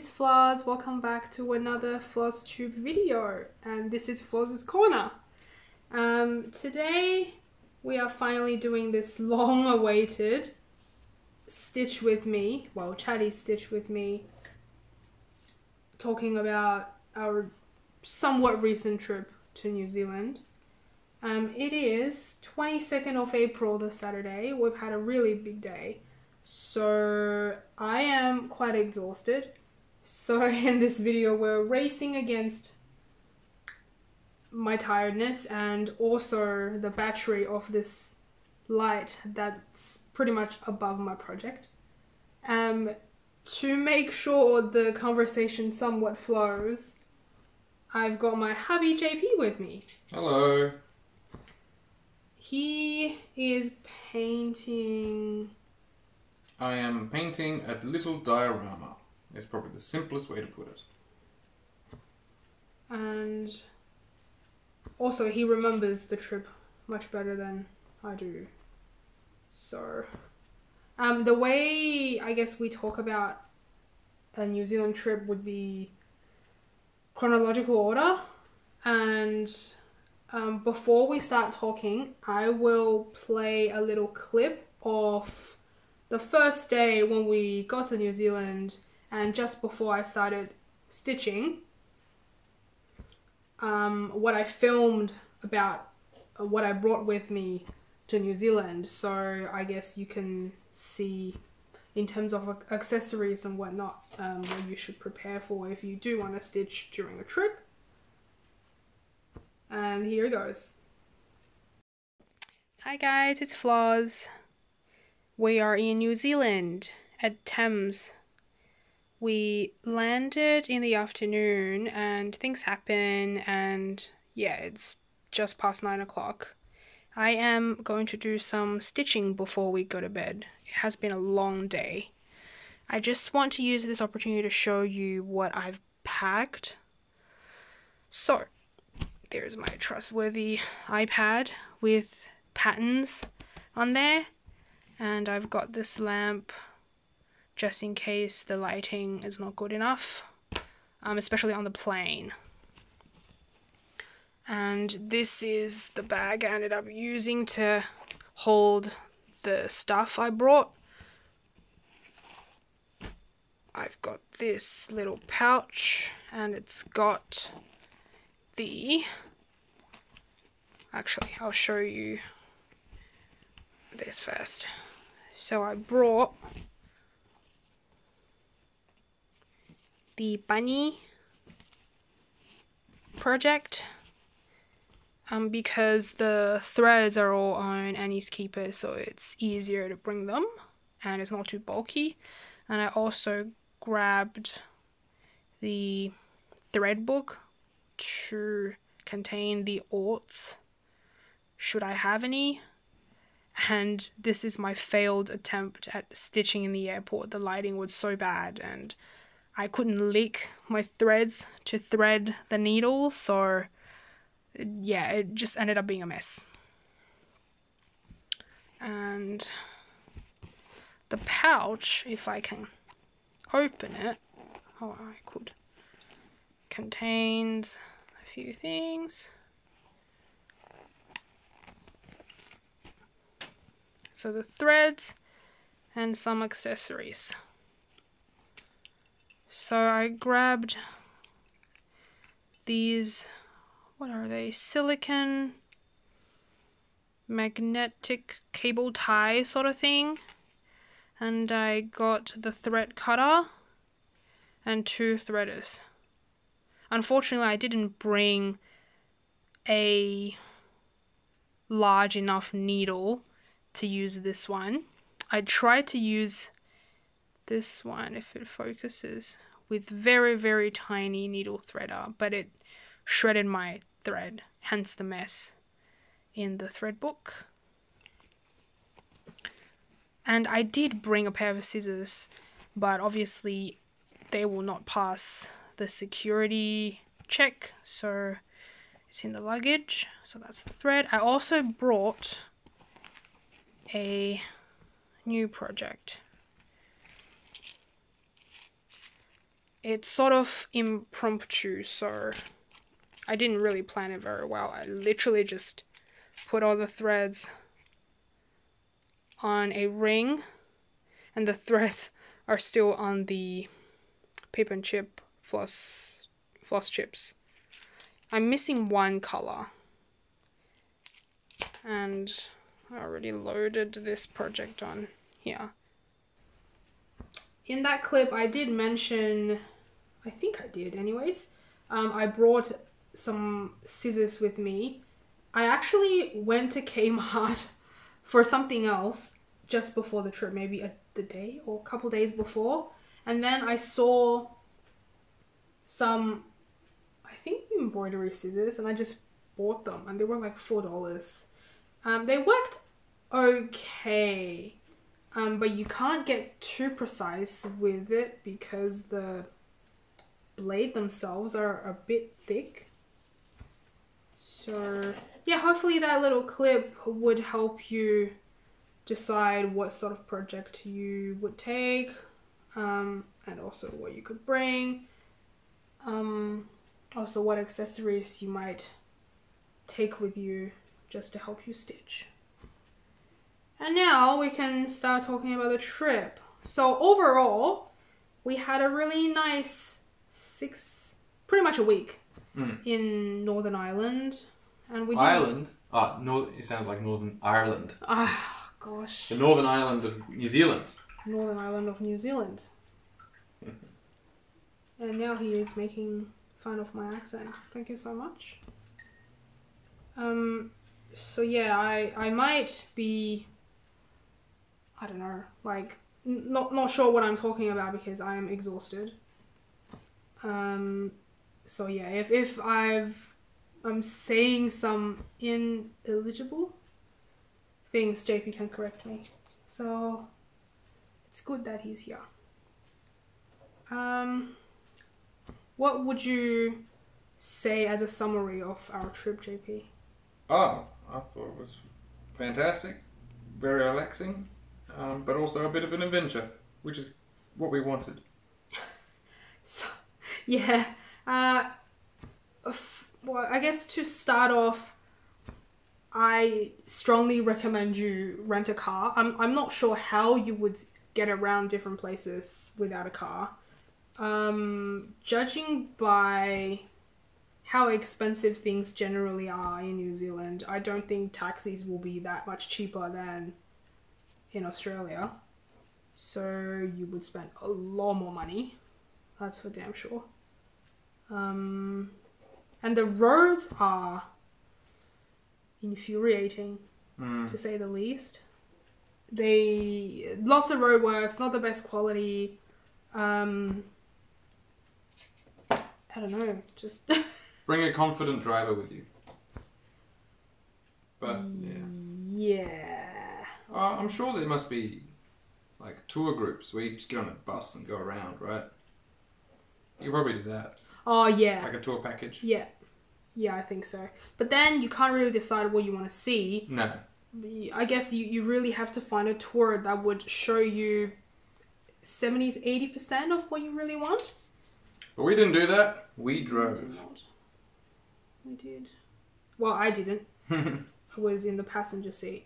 it's Flaz. Welcome back to another FlazTube video, and this is Flaz's Corner. Today we are finally doing this long-awaited Stitch With Me, well, chatty Stitch With Me, talking about our somewhat recent trip to New Zealand. It is 22nd of April this Saturday. We've had a really big day. So I am quite exhausted. So in this video we're racing against my tiredness and also the battery of this light that's pretty much above my project. To make sure the conversation somewhat flows, I've got my hubby JP with me. Hello. He is painting... I am painting a little diorama. It's probably the simplest way to put it. And also he remembers the trip much better than I do. So the way I guess we talk about a New Zealand trip would be chronological order, and before we start talking I will play a little clip of the first day when we got to New Zealand and just before I started stitching, what I filmed about what I brought with me to New Zealand. So I guess you can see in terms of accessories and whatnot, what you should prepare for if you do want to stitch during a trip. And here it goes. Hi guys, it's Flaz. We are in New Zealand at Thames. We landed in the afternoon and things happen, and yeah, it's just past 9 o'clock. I am going to do some stitching before we go to bed. It has been a long day. I just want to use this opportunity to show you what I've packed. So, there's my trustworthy iPad with patterns on there. And I've got this lamp just in case the lighting is not good enough, especially on the plane. And this is the bag I ended up using to hold the stuff I brought. I've got this little pouch and it's got the... Actually, I'll show you this first. So I brought the bunny project because the threads are all on ℂ𝕙𝕤𝕤𝕤𝕤, so it's easier to bring them and it's not too bulky. And I also grabbed the thread book to contain the aughts should I have any. And this is my failed attempt at stitching in the airport. The lighting was so bad and I couldn't lick my threads to thread the needle, so yeah, it just ended up being a mess. And the pouch, if I can open it, oh I could, contains a few things. So the threads and some accessories. So I grabbed these, what are they, silicone magnetic cable tie sort of thing. And I got the thread cutter and 2 threaders. Unfortunately, I didn't bring a large enough needle to use this one. I tried to use this one, if it focuses, with very, very tiny needle threader, but it shredded my thread, hence the mess in the thread book. And I did bring a pair of scissors, but obviously they will not pass the security check, so it's in the luggage. So that's the thread. I also brought a new project. it's sort of impromptu, so I didn't really plan it very well. I literally just put all the threads on a ring, and the threads are still on the paper and chip floss chips. I'm missing one color, and I already loaded this project on here. In that clip, I did mention, I think I did anyways, I brought some scissors with me. I actually went to Kmart for something else just before the trip, maybe the day or a couple days before. And then I saw some, I think, embroidery scissors, and I just bought them, and they were like $4. They worked okay, but you can't get too precise with it because the blade themselves are a bit thick. So yeah, hopefully that little clip would help you decide what sort of project you would take, and also what you could bring, also what accessories you might take with you just to help you stitch. And now we can start talking about the trip. So overall, we had a really nice pretty much a week in Northern Ireland. And we did... Ireland? It sounds like Northern Ireland. Ah, gosh. The Northern Ireland of New Zealand. Northern Ireland of New Zealand. And now he is making fun of my accent. Thank you so much. So yeah, I might be, I don't know, like not sure what I'm talking about because I am exhausted. So yeah, if I'm saying some ineligible things, JP can correct me. So it's good that he's here. What would you say as a summary of our trip, JP? Oh, I thought it was fantastic, very relaxing, but also a bit of an adventure, which is what we wanted. So, yeah. Well, I guess to start off, I strongly recommend you rent a car. I'm not sure how you would get around different places without a car. Judging by how expensive things generally are in New Zealand, I don't think taxis will be that much cheaper than in Australia. So you would spend a lot more money. That's for damn sure. And the roads are infuriating, to say the least. Lots of roadworks, not the best quality. I don't know, just... Bring a confident driver with you. But, yeah. Yeah. I'm sure there must be, like, tour groups where you just get on a bus and go around, right? You could probably do that. Oh, yeah. Like a tour package. Yeah. Yeah, I think so. But then you can't really decide what you want to see. No. I guess you really have to find a tour that would show you 70s, 80% of what you really want. But we didn't do that. We drove. We did. Well, I didn't. I was in the passenger seat.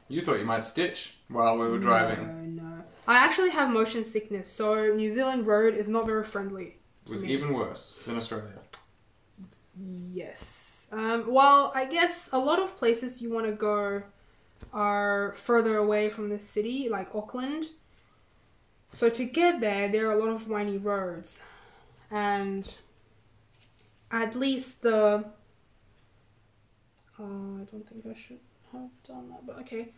You thought you might stitch while we were driving. No. I actually have motion sickness, so New Zealand road is not very friendly. It was even worse than Australia. Yes. Well, I guess a lot of places you want to go are further away from the city, like Auckland. So to get there, there are a lot of windy roads. And at least the... I don't think I should have done that, but okay.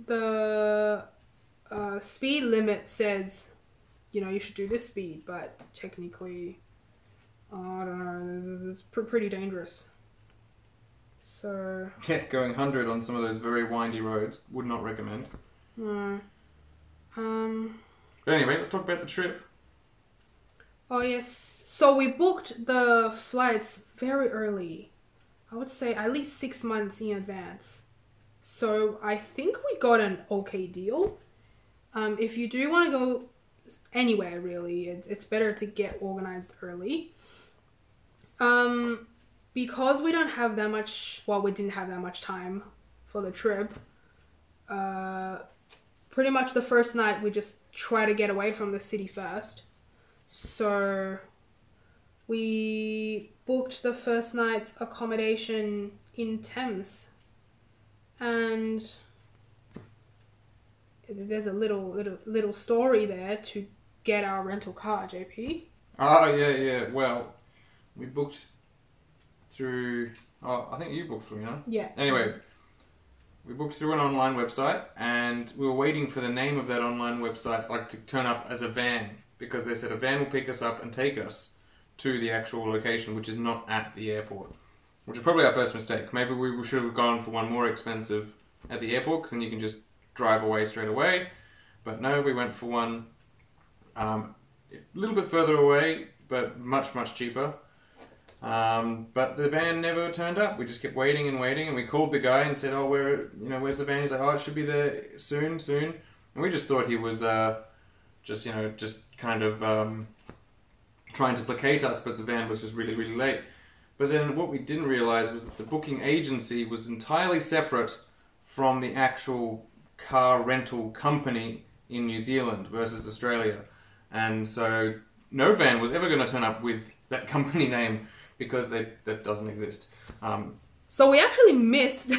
The speed limit says, you should do this speed, but technically, I don't know, it's pretty dangerous. So... Yeah, going 100 on some of those very windy roads, would not recommend. No. But anyway, let's talk about the trip. Oh yes, so we booked the flights very early. I would say at least 6 months in advance. So I think we got an okay deal. If you do want to go anywhere really. It's better to get organized early. Because we don't have that much, well, we didn't have that much time for the trip. Pretty much the first night we just try to get away from the city first. So we booked the first night's accommodation in Thames, and there's a little story there to get our rental car, JP. Oh, yeah. Well, we booked through... Oh, I think you booked through, huh? Yeah. Anyway, we booked through an online website, and we were waiting for the name of that online website like to turn up as a van, because they said a van will pick us up and take us to the actual location, which is not at the airport. Which is probably our first mistake. Maybe we should have gone for one more expensive at the airport, because then you can just drive away straight away. But no, we went for one a little bit further away, but much, much cheaper. But the van never turned up. We just kept waiting, and we called the guy and said, "Oh, where's the van?" He's like, "Oh, it should be there soon." And we just thought he was just kind of trying to placate us, but the van was just really, really late. But then what we didn't realise was that the booking agency was entirely separate from the actual car rental company in New Zealand versus Australia. And so no van was ever going to turn up with that company name, because that doesn't exist. So we actually missed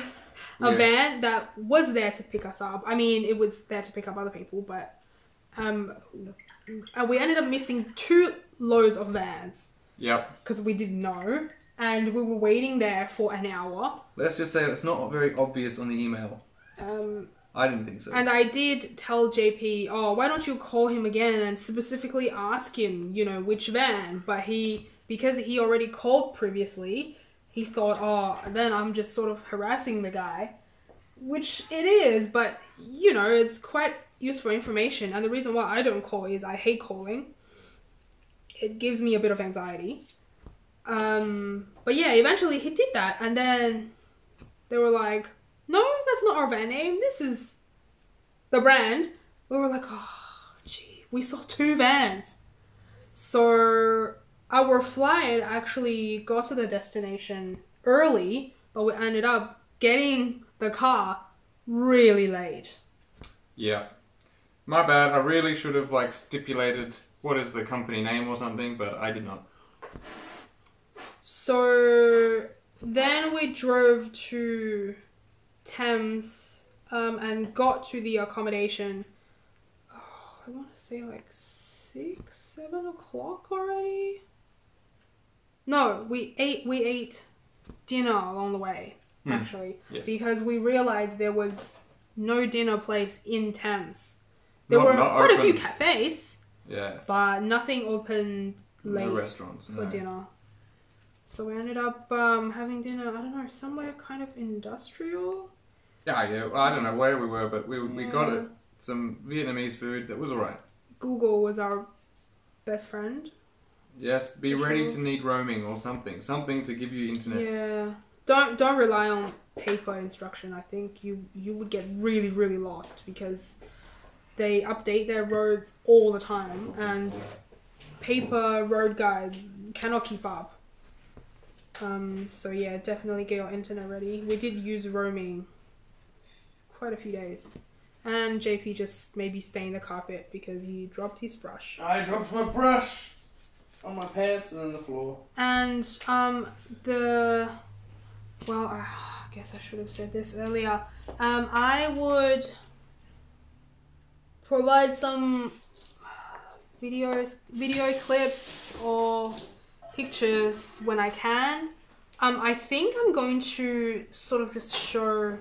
a van that was there to pick us up. I mean, it was there to pick up other people, but we ended up missing 2 loads of vans. Yep. Because we didn't know, and we were waiting there for an hour. Let's just say it's not very obvious on the email. I didn't think so. And I did tell JP, "Oh, why don't you call him again and specifically ask him, which van?" But because he already called previously, he thought, "Oh, then I'm just sort of harassing the guy," which it is, but it's quite useful information. And the reason why I don't call is I hate calling. It gives me a bit of anxiety. But yeah, eventually he did that, and then they were like, "No, that's not our van name. This is the brand." We were like, "Oh, gee, we saw 2 vans." So our flight actually got to the destination early, but we ended up getting the car really late. Yeah. My bad. I really should have stipulated what is the company name or something, but I did not. So then we drove to Thames and got to the accommodation. I want to say 6, 7 o'clock already. No, we ate dinner along the way, actually. Yes. Because we realized there was no dinner place in Thames. There were not quite open. a few cafes. Yeah. But nothing opened late No restaurants, for no. dinner. So we ended up having dinner, I don't know, somewhere kind of industrial. Yeah. I don't know where we were, but we got it. Some Vietnamese food that was alright. Google was our best friend. Yes, be ready to need roaming or something. Something to give you internet. Yeah. Don't rely on paper instruction. I think you would get really, really lost, because they update their roads all the time, and paper road guides cannot keep up. So yeah, definitely get your internet ready. We did use roaming quite a few days. And JP just maybe stained the carpet because he dropped his brush. I dropped my brush on my pants and on the floor. And I guess I should have said this earlier. I would provide some video clips or pictures when I can. I think I'm going to sort of just show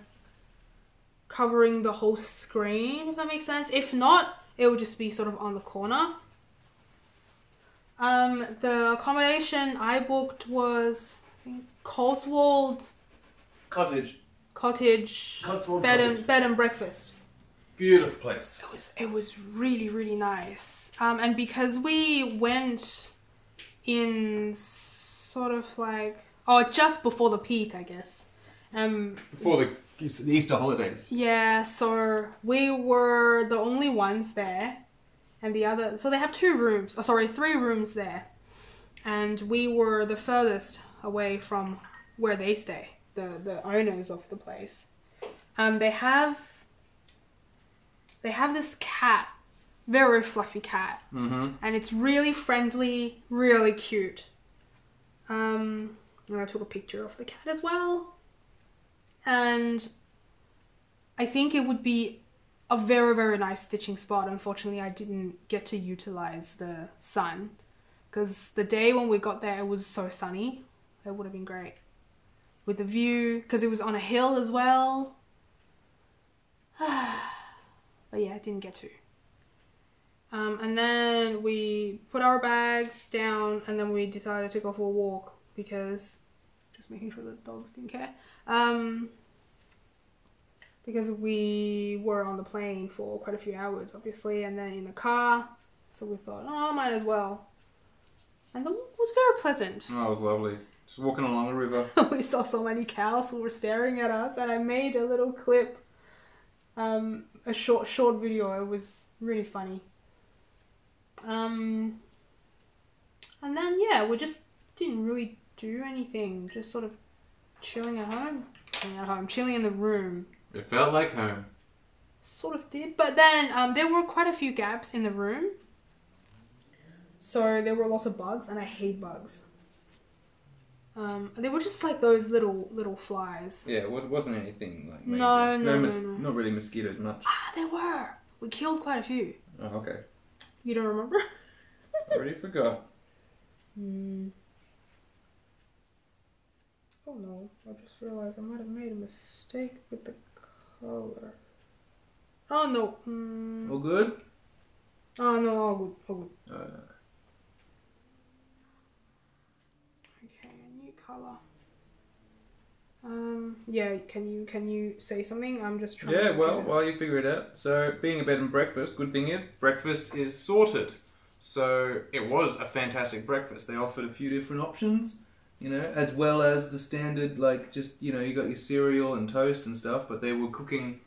covering the whole screen, if that makes sense. If not, it will just be sort of on the corner. The accommodation I booked was, I think, Cotswold Cottage. Cotswold bed and breakfast. Beautiful place. It was really, really nice. And because we went in sort of just before the peak, I guess. Before the Easter holidays. Yeah, so we were the only ones there. and the other. So they have 2 rooms. Oh, sorry, 3 rooms there, and we were the furthest away from where they stay. The owners of the place. They have this cat, very fluffy cat, and it's really friendly, really cute. And I took a picture of the cat as well. And I think it would be a very, very nice stitching spot. Unfortunately, I didn't get to utilize the sun because the day when we got there, it was so sunny. It would have been great with the view because it was on a hill as well. But yeah, I didn't get to. And then we put our bags down and then we decided to go for a walk because just making sure the dogs didn't care. Because we were on the plane for quite a few hours, obviously, and then in the car. So we thought, oh, might as well. And the walk was very pleasant. Oh, it was lovely. Just walking along the river. We saw so many cows who were staring at us, and I made a little clip, a short video. It was really funny. And then, yeah, we just didn't really do anything. Just sort of chilling at home. Chilling in the room. It felt like home. Sort of did. But then there were quite a few gaps in the room. So there were lots of bugs, and I hate bugs. They were just like those little flies. Yeah, it wasn't anything like major. No. Not really mosquitoes much. Ah, there were. We killed quite a few. Oh, okay. You don't remember? Already forgot. Oh no, I just realized I might have made a mistake with the color. Oh no. All good? Oh no, all good. Okay, a new color. Yeah, can you say something? I'm just trying. Yeah, well, while you figure it out. So, being a bed and breakfast, good thing is breakfast is sorted. So it was a fantastic breakfast. They offered a few different options, you know, as well as the standard, like just, you know, you got your cereal and toast and stuff, but they were cooking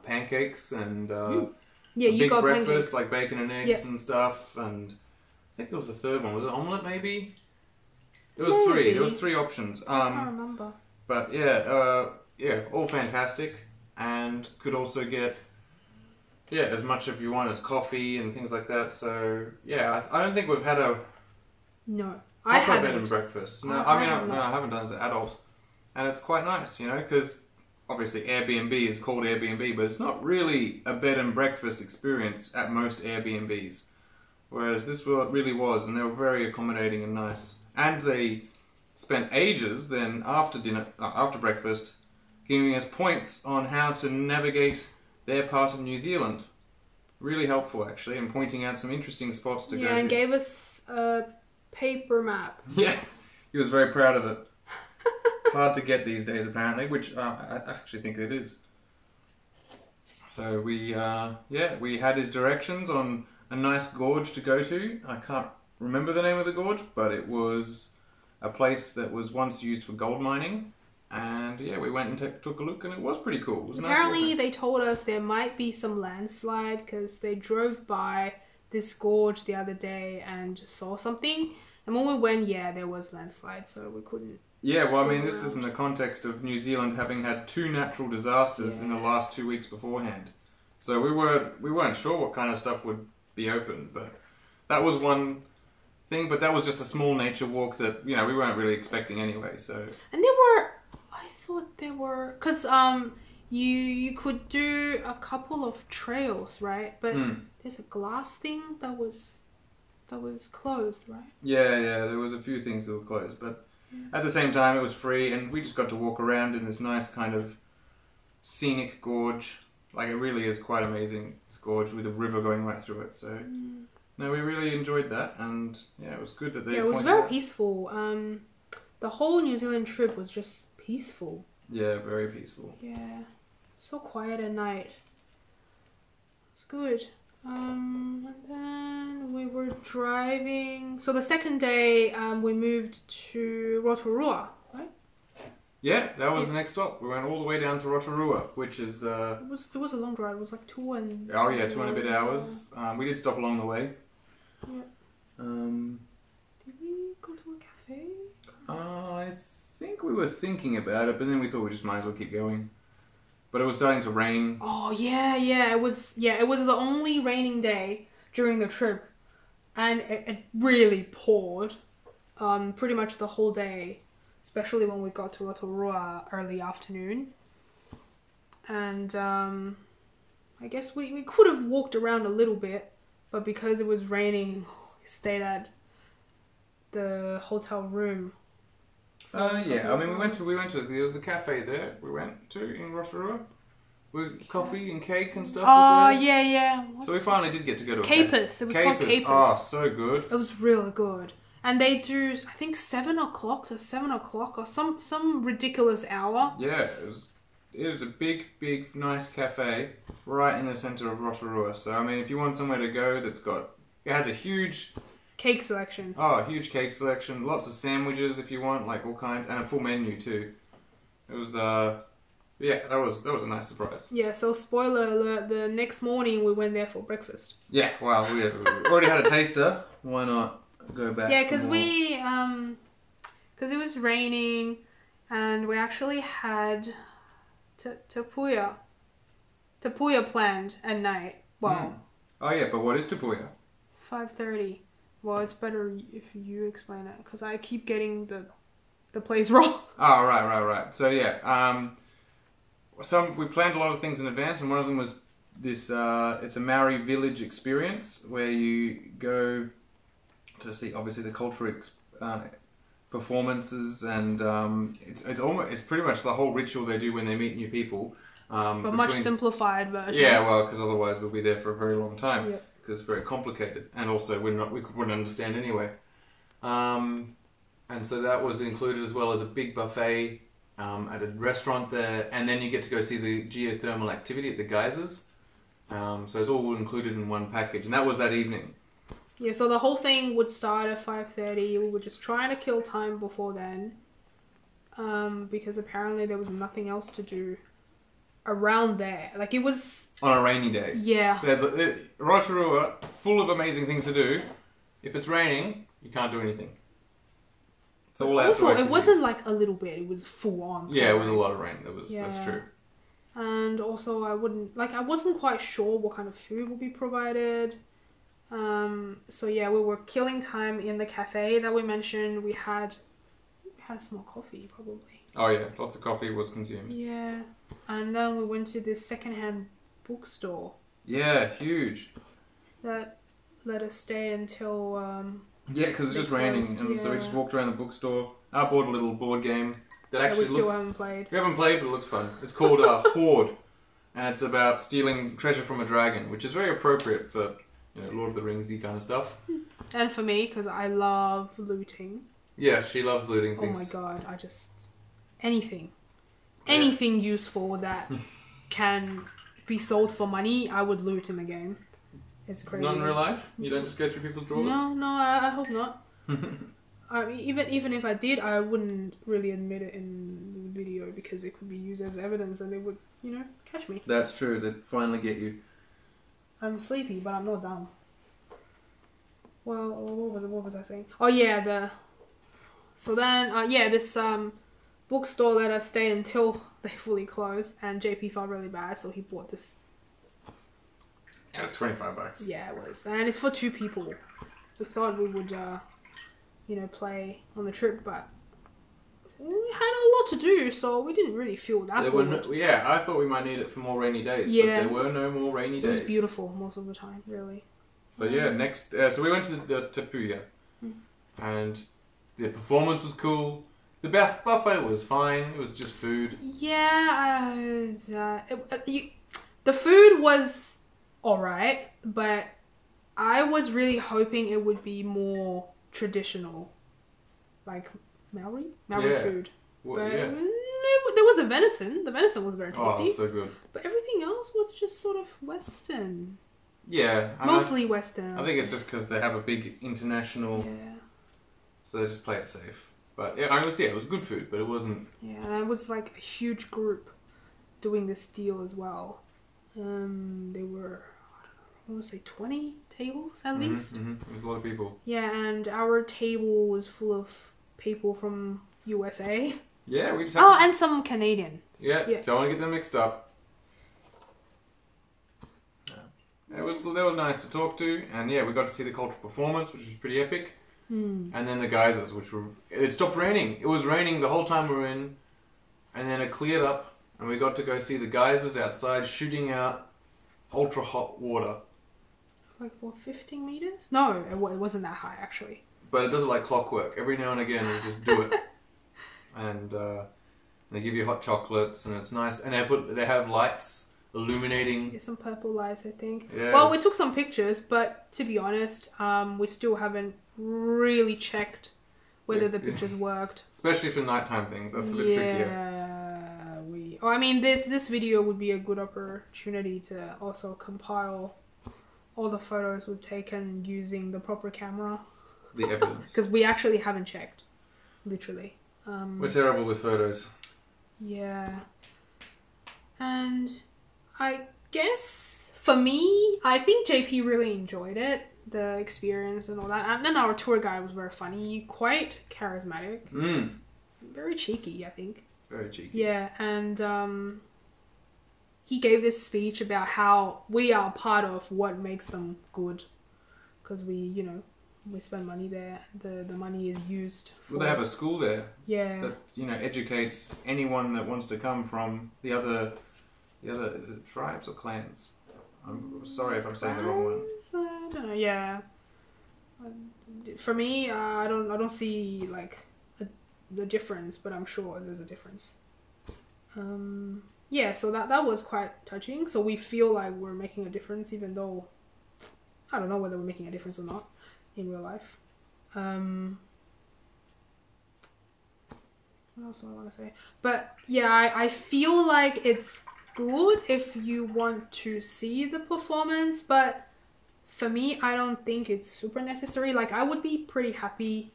pancakes and yeah, you big got breakfast pancakes. like bacon and eggs and stuff. And I think there was a third one. Was it omelette? Maybe. It was Maybe. 3. There was 3 options. I can't remember. But yeah, all fantastic, and could also get as much if you want as coffee and things like that. So yeah, I don't think we've had a I proper bed haven't. and breakfast. No, I I mean haven't. I haven't done as an adult, and it's quite nice, you know, because obviously Airbnb is called Airbnb, but it's not really a bed and breakfast experience at most Airbnbs. Whereas this really was, and they were very accommodating and nice, and they spent ages then after dinner, after breakfast, giving us points on how to navigate their part of New Zealand. Really helpful, actually, and pointing out some interesting spots to go to. Yeah, and gave us a paper map. Yeah, he was very proud of it. Hard to get these days, apparently, which I actually think it is. So we had his directions on a nice gorge to go to. I can't remember the name of the gorge, but it was a place that was once used for gold mining. And yeah, we went and took a look, and it was pretty cool. It was Apparently, nice they told us there might be some landslide because they drove by this gorge the other day and saw something. And when we went, yeah, there was landslide, so we couldn't. Yeah, well, I mean, this is in the context of New Zealand having had 2 natural disasters in the last 2 weeks beforehand. So we weren't sure what kind of stuff would be open, but that was one thing. But that was just a small nature walk that, you know, we weren't really expecting anyway. So. And I thought there were, because you could do a couple of trails, right? But there's a glass thing that was closed, right? Yeah, there was a few things that were closed, but at the same time it was free, and we just got to walk around in this nice kind of scenic gorge. Like, it really is quite amazing, this gorge with a river going right through it. So no, we really enjoyed that, and yeah, it was good that they. Yeah, it was very peaceful. The whole New Zealand trip was just peaceful. Yeah, very peaceful. Yeah, so quiet at night. It's good. And then we were driving. So the second day, we moved to Rotorua, right? Yeah, that was the next stop. We went all the way down to Rotorua, which is... It was a long drive. It was like 2 and... Oh yeah, 2 and a bit hours. We did stop along the way. Yeah. Did we go to a cafe? I think we were thinking about it, but then we thought we just might as well keep going. But it was starting to rain. Oh yeah. It was the only raining day during the trip, and it really poured, pretty much the whole day, especially when we got to Rotorua early afternoon. And I guess we could have walked around a little bit, but because it was raining, we stayed at the hotel room. Yeah, I mean, we went to there was a cafe there. We went to in Rotorua. With coffee and cake and stuff. Oh yeah. So we finally did get to go to 𝐶𝐶. It was called 𝐶𝐶. Oh, so good. It was really good. And they do, I think 7 o'clock to 7 o'clock or some ridiculous hour. Yeah, it was a big, nice cafe right in the centre of Rotorua. So I mean, if you want somewhere to go it has a huge cake selection. Oh, a huge cake selection. Lots of sandwiches if you want, like all kinds, and a full menu too. It was yeah, that was a nice surprise. Yeah, so spoiler alert, the next morning we went there for breakfast. Yeah, well, we already had a taster. Why not go back? Yeah, because it was raining, and we actually had 𝕨𝕙𝕒𝕥𝕥𝕥 planned at night. Well, Oh yeah, but what is 𝕨𝕨𝕒𝕥𝕥? 5:30. Well, it's better if you explain it, because I keep getting the place wrong. Oh, right. So yeah, we planned a lot of things in advance, and one of them was this. It's a Maori village experience where you go to see obviously the cultural performances, and it's pretty much the whole ritual they do when they meet new people. But much simplified version. Yeah, well, because otherwise we'll be there for a very long time. Yeah. Because it's very complicated, and also we wouldn't understand anyway. And so that was included, as well as a big buffet at a restaurant there, and then you get to go see the geothermal activity at the geysers. So it's all included in one package, and that was that evening. Yeah, so the whole thing would start at 5:30. We were just trying to kill time before then, because apparently there was nothing else to do around there. Like, it was on a rainy day. Yeah. There's Rotorua, full of amazing things to do. If it's raining, you can't do anything. It's all outdoor also, activities. it wasn't like a little bit. It was full on. Yeah, it was a lot of rain. Yeah. That's true. And also, I wasn't quite sure what kind of food would be provided. So yeah, we were killing time in the cafe that we mentioned. We had some more coffee, probably. Oh yeah, lots of coffee was consumed. Yeah. And then we went to this secondhand bookstore. Yeah, huge. That let us stay until... yeah, because it's just raining, and so we just walked around the bookstore. I bought a little board game that actually we still haven't played. We haven't played, but it looks fun. It's called ℂ𝕙𝕒𝕥𝕥𝕥, and it's about stealing treasure from a dragon, which is very appropriate for Lord of the Ringsy kind of stuff. And for me, because I love looting. Yes, she loves looting things. Oh my god, I just... Anything useful that can be sold for money, I would loot in the game. It's crazy. Not in real life? You don't just go through people's drawers? No, I hope not. I mean, even if I did, I wouldn't really admit it in the video, because it could be used as evidence and they would, catch me. That's true. They'd finally get you. I'm sleepy, but I'm not dumb. Well, what was I saying? Oh yeah, so then this bookstore let us stay until they fully closed, and JP felt really bad, so he bought this. It was $25. Yeah, it was, and it's for 2 people. We thought we would, play on the trip, but we had a lot to do, so we didn't really feel that bored. I thought we might need it for more rainy days, but there were no more rainy days. It was beautiful most of the time, really. So next, so we went to the 𝕨𝕨𝕒𝕒𝕥𝕥𝕥, and the performance was cool. The buffet was fine. It was just food. Yeah, the food was alright, but I was really hoping it would be more traditional, like Maori food. Well, but yeah. There was a venison. The venison was very tasty. Oh, so good. But everything else was just sort of Western. Yeah. Mostly Western. I think it's just because they have a big international... Yeah. So they just play it safe. But yeah, it was good food, but it wasn't. Yeah, and it was like a huge group doing this deal as well. They were, I want to say 20 tables at least. There was a lot of people. Yeah, and our table was full of people from USA. Yeah, we just and some Canadians. Yeah, don't want to get them mixed up. They were nice to talk to, and yeah, we got to see the cultural performance, which was pretty epic. And then the geysers, which were... It stopped raining. It was raining the whole time we were in, and then it cleared up, and we got to go see the geysers outside shooting out ultra hot water. Like, what, 15 meters? No, it wasn't that high, actually. But it does it like clockwork. Every now and again, we just do it. And they give you hot chocolates, and it's nice. And they have lights illuminating. Yeah, some purple lights, I think. Yeah. Well, we took some pictures, but to be honest, we still haven't really checked whether the pictures worked. Especially for nighttime things, that's a bit trickier. Yeah, I mean, this video would be a good opportunity to also compile all the photos we've taken using the proper camera. The evidence. Because we actually haven't checked, literally. We're terrible with photos. Yeah. And I guess for me, I think JP really enjoyed it, the experience and all that. And then our tour guide was very funny, quite charismatic. Very cheeky, I think. Very cheeky. Yeah, and he gave this speech about how we are part of what makes them good. Because we spend money there. The money is used for... Well, they have a school there. Yeah. That, educates anyone that wants to come from the other tribes or clans. I'm sorry if I'm saying the wrong one. I don't know, yeah. For me, I don't see, like, the difference, but I'm sure there's a difference. Yeah, so that was quite touching. So we feel like we're making a difference, even though I don't know whether we're making a difference or not in real life. What else do I want to say? But yeah, I feel like it's good if you want to see the performance, but for me, I don't think it's super necessary. Like, I would be pretty happy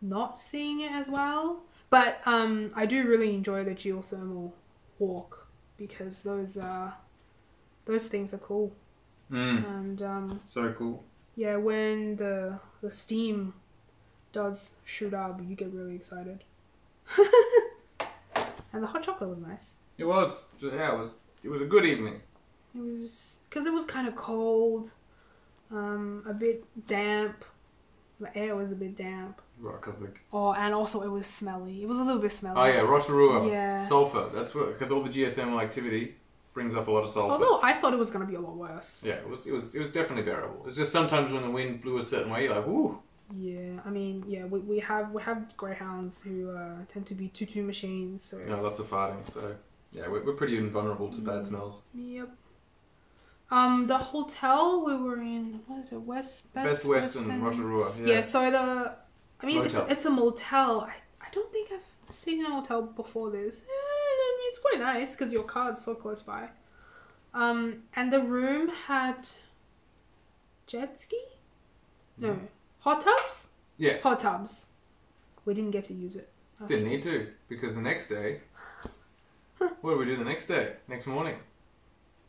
not seeing it as well. But I do really enjoy the geothermal walk because those things are cool. And so cool. Yeah, when the steam does shoot up, you get really excited. And the hot chocolate was nice. It was. Yeah, it was a good evening. It was because it was kind of cold, a bit damp. The air was a bit damp. Right, because and also it was smelly. It was a little bit smelly. Oh yeah, 𝕤𝕙𝕒𝕥𝕥. Yeah. Sulfur. That's what, because all the geothermal activity brings up a lot of sulfur. Although I thought it was going to be a lot worse. Yeah, it was definitely bearable. It's just sometimes when the wind blew a certain way, you're like, ooh. Yeah, I mean, yeah, we have greyhounds who tend to be tutu machines. So yeah, lots of farting. So yeah, we're pretty invulnerable to bad smells. Yep. The hotel we were in, what is it, Best Western 𝕤𝕙𝕒𝕥𝕥. Yeah, so it's a motel. I don't think I've seen a motel before this. It's quite nice because your car's so close by. And the room had jet ski? No. Hot tubs? Yeah. Hot tubs. We didn't get to use it. Didn't need to, because the next day... What did we do the next day? Next morning?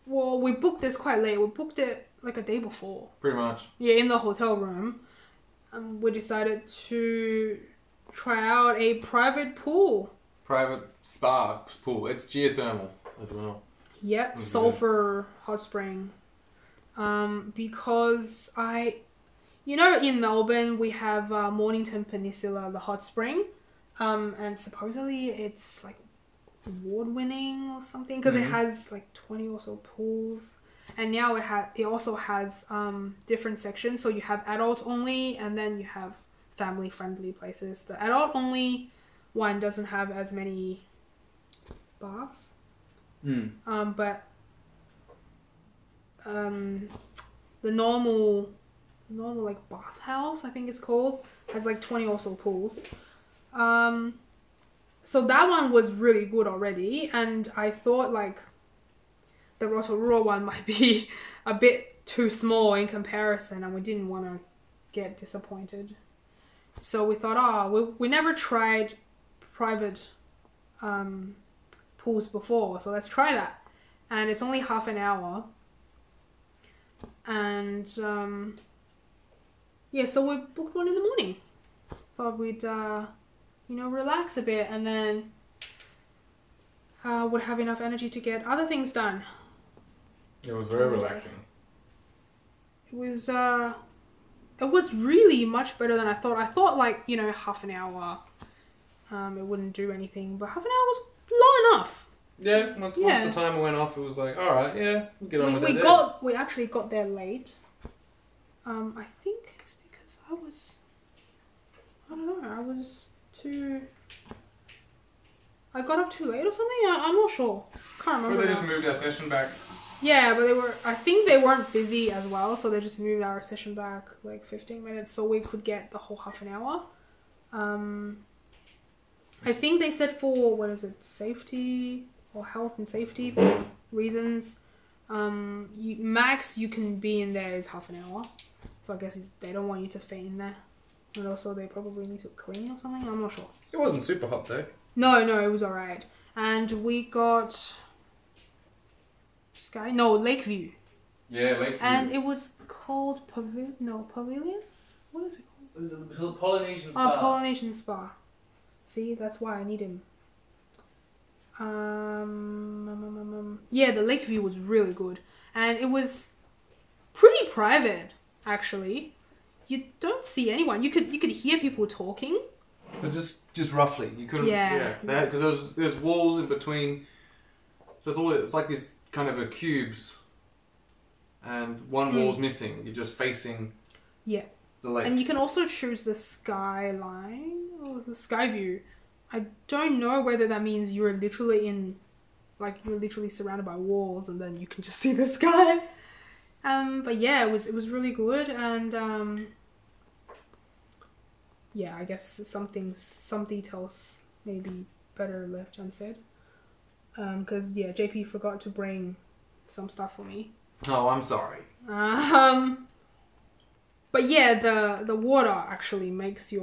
Well, we booked this quite late. We booked it like a day before. Pretty much. Yeah, in the hotel room. We decided to try out a private pool. Private spa pool. It's geothermal as well. Yep, sulfur hot spring. Because in Melbourne we have Mornington Peninsula, the hot spring, and supposedly it's like award-winning or something because it has like 20 or so pools, and now it also has different sections. So you have adult only, and then you have family-friendly places. The adult only one doesn't have as many baths, but the normal like bathhouse, I think it's called, has like 20 or so pools. So that one was really good already, and I thought like the Rotorua one might be a bit too small in comparison, and we didn't want to get disappointed. So we thought, oh, we never tried private pools before, so let's try that. And it's only half an hour. And yeah, so we booked one in the morning. Thought we'd relax a bit, and then would have enough energy to get other things done. It was very relaxing. It was really much better than I thought. I thought like, half an hour, it wouldn't do anything, but half an hour was long enough. Yeah, once the timer went off, it was like, all right, yeah, we'll get on with it. We actually got there late. I think it's because I got up too late or something. I'm not sure. Can't remember. But they just moved our session back. Yeah, but I think they weren't busy as well, so they just moved our session back like 15 minutes so we could get the whole half an hour. I think they said for, safety or health and safety reasons, max you can be in there is half an hour. So I guess they don't want you to faint in there. And also they probably need to clean or something. I'm not sure. It wasn't super hot though. No, it was alright. And we got Lakeview. Yeah, Lakeview. And it was called Pavilion? What is it called? Polynesian Spa. Oh, Polynesian Spa. See, that's why I need him. Yeah, the Lakeview was really good. And it was pretty private, actually. You don't see anyone. You could hear people talking. But just roughly. You couldn't... Yeah. Because there's walls in between. So it's like these kind of cubes. And one wall's missing. You're just facing the lake. And you can also choose the skyline or the sky view. I don't know whether that means you're literally surrounded by walls and then you can just see the sky. But yeah, it was really good, and yeah, I guess some details may be better left unsaid. Because JP forgot to bring some stuff for me. Oh, I'm sorry. But yeah, the water actually makes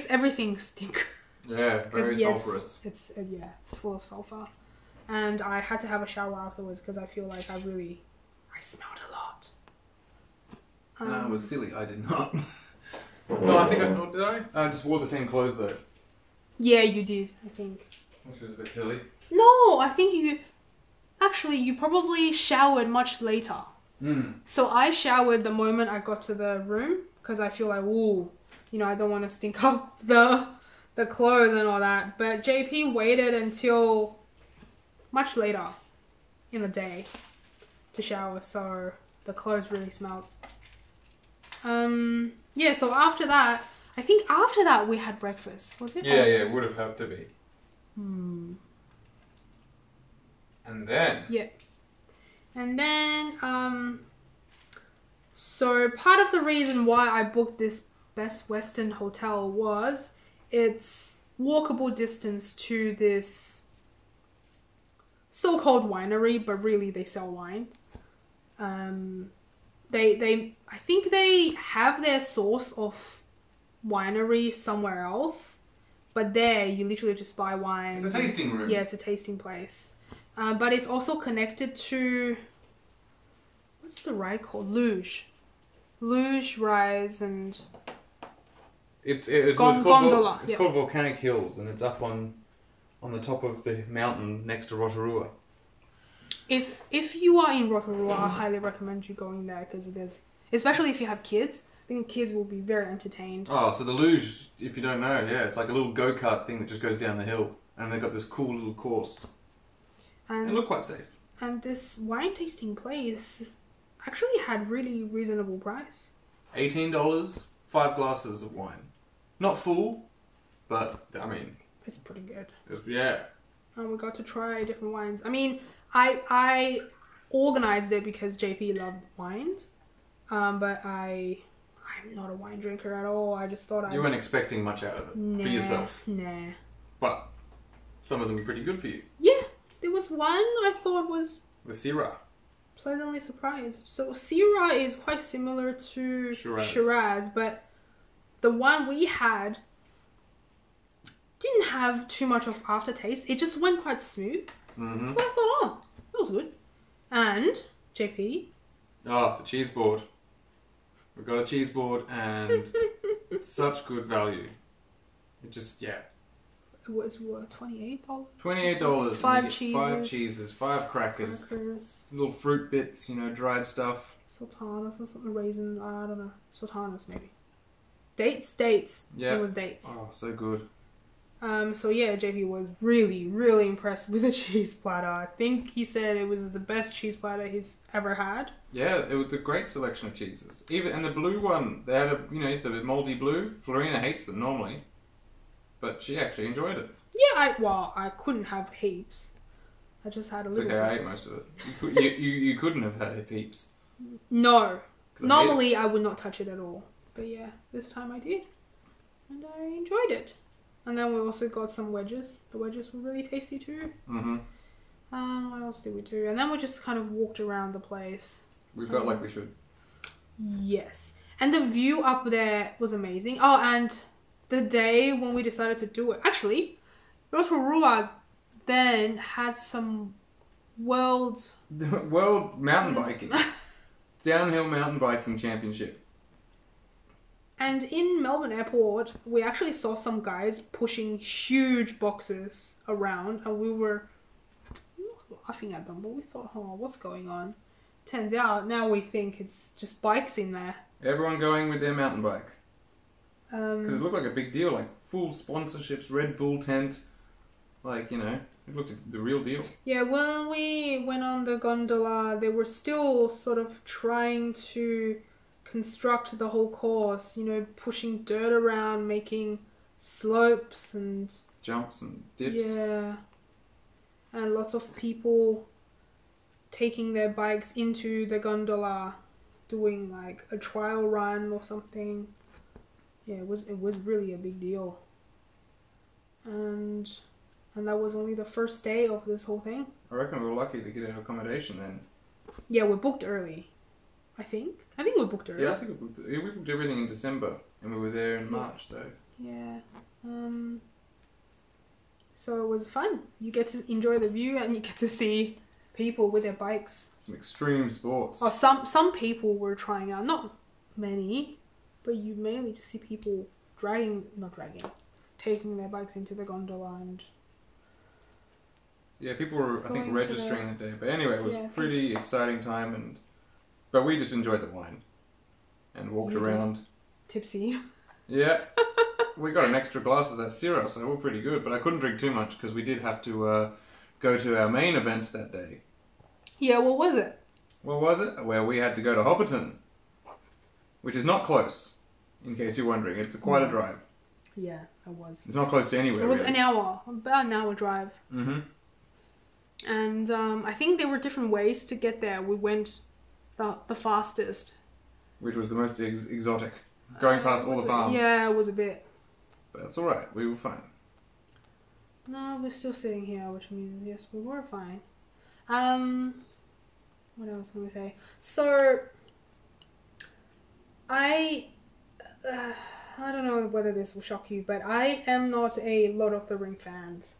everything stink. Yeah, very sulfurous. It's full of sulfur, and I had to have a shower afterwards because I feel like I smelled a lot. I was silly. I did not. No, did I? I just wore the same clothes though. Yeah, you did. I think. Which was a bit silly. No, I think you probably showered much later. So I showered the moment I got to the room because I feel like, I don't want to stink up the clothes and all that. But JP waited until much later in the day to shower, so the clothes really smelled. Yeah, so after that we had breakfast, was it? Yeah, it would have had to be. And then? Yeah. And then, so part of the reason why I booked this Best Western hotel was it's walkable distance to this so-called winery, but really they sell wine. I think they have their source of winery somewhere else, but there you literally just buy wine. It's a tasting room. Yeah, it's a tasting place. But it's also connected to, what's the ride called? Luge rides and It's gondola. It's called Volcanic Hills, and it's up on the top of the mountain next to Rotorua. If you are in Rotorua, I highly recommend you going there because especially if you have kids, I think kids will be very entertained. Oh, so the luge, if you don't know, it's like a little go-kart thing that just goes down the hill, and they've got this cool little course. And they look quite safe. And this wine tasting place actually had really reasonable price. $18, 5 glasses of wine. Not full, but I mean, it's pretty good. Yeah. And we got to try different wines. I mean, I organized it because JP loved wines, but I'm not a wine drinker at all. I just thought you weren't expecting much out of it for yourself. Nah. But some of them were pretty good for you. Yeah, there was one I thought was the Syrah. Pleasantly surprised. So Syrah is quite similar to Shiraz, but the one we had didn't have too much of aftertaste. It just went quite smooth. Mm-hmm. So I thought, oh, that was good. And JP. Oh, the cheese board. We've got a cheese board and such good value. It just, yeah. It was what, $28? $28. Five and you get cheeses. 5 cheeses, 5 crackers, little fruit bits, you know, dried stuff. Sultanas or something, raisins, I don't know. Sultanas maybe. Dates. Yeah. It was dates. Oh, so good. So yeah, JP was really, really impressed with the cheese platter. I think he said it was the best cheese platter he's ever had. Yeah, it was a great selection of cheeses. Even and the blue one, they had a the moldy blue. Florina hates them normally, but she actually enjoyed it. Yeah, I couldn't have heaps. I just had a It's little. okay, bit. I ate most of it. You couldn't have had heaps. No, 'Cause I normally I would not touch it at all. But yeah, this time I did, and I enjoyed it. And then we also got some wedges. The wedges were really tasty too. Mm-hmm. What else did we do? And then we just kind of walked around the place. We felt like we should. Yes. And the view up there was amazing. Oh, and the day when we decided to do it. Actually, Rotorua then had some world Mountain biking. Downhill mountain biking championship. And in Melbourne Airport, we actually saw some guys pushing huge boxes around, and we were not laughing at them, but we thought, oh, what's going on? Turns out, now we think it's just bikes in there. Everyone going with their mountain bike. Because it Um, looked like a big deal, like full sponsorships, Red Bull tent. Like, it looked like the real deal. yeah, when we went on the gondola, they were still sort of trying to construct the whole course, pushing dirt around, making slopes and Jumps and dips. yeah, and lots of people taking their bikes into the gondola, doing like a trial run or something. Yeah, it was really a big deal. And that was only the first day of this whole thing. I reckon we were lucky to get our accommodation then. Yeah, we booked early. I think we booked early. Yeah, I think we booked everything in December, and we were there in March, though. Yeah. So it was fun. You get to enjoy the view, and you get to see people with their bikes. Some extreme sports. Oh, some people were trying out. Not many, but you mainly just see people taking their bikes into the gondola and. Yeah, people were, I think, Going to registering that day. But anyway, it was Yeah, I a pretty exciting time, but we just enjoyed the wine and walked You did. around. Tipsy. Yeah, we got an extra glass of that Syrah, so we're pretty good. But I couldn't drink too much because we did have to go to our main event that day. Yeah, what was it? What was it? Where we had to go to Hobbiton, which is not close, in case you're wondering. It's quite a drive. Yeah, it was. It's not close to anywhere. It was really. about an hour drive. Mm-hmm. And I think there were different ways to get there. We went the fastest. Which was the most exotic. Going past all the farms. Yeah, it was a bit. But that's alright, we were fine. No, we're still sitting here, which means yes, we were fine. What else can we say? So, I don't know whether this will shock you, but I am not a Lord of the Ring fans.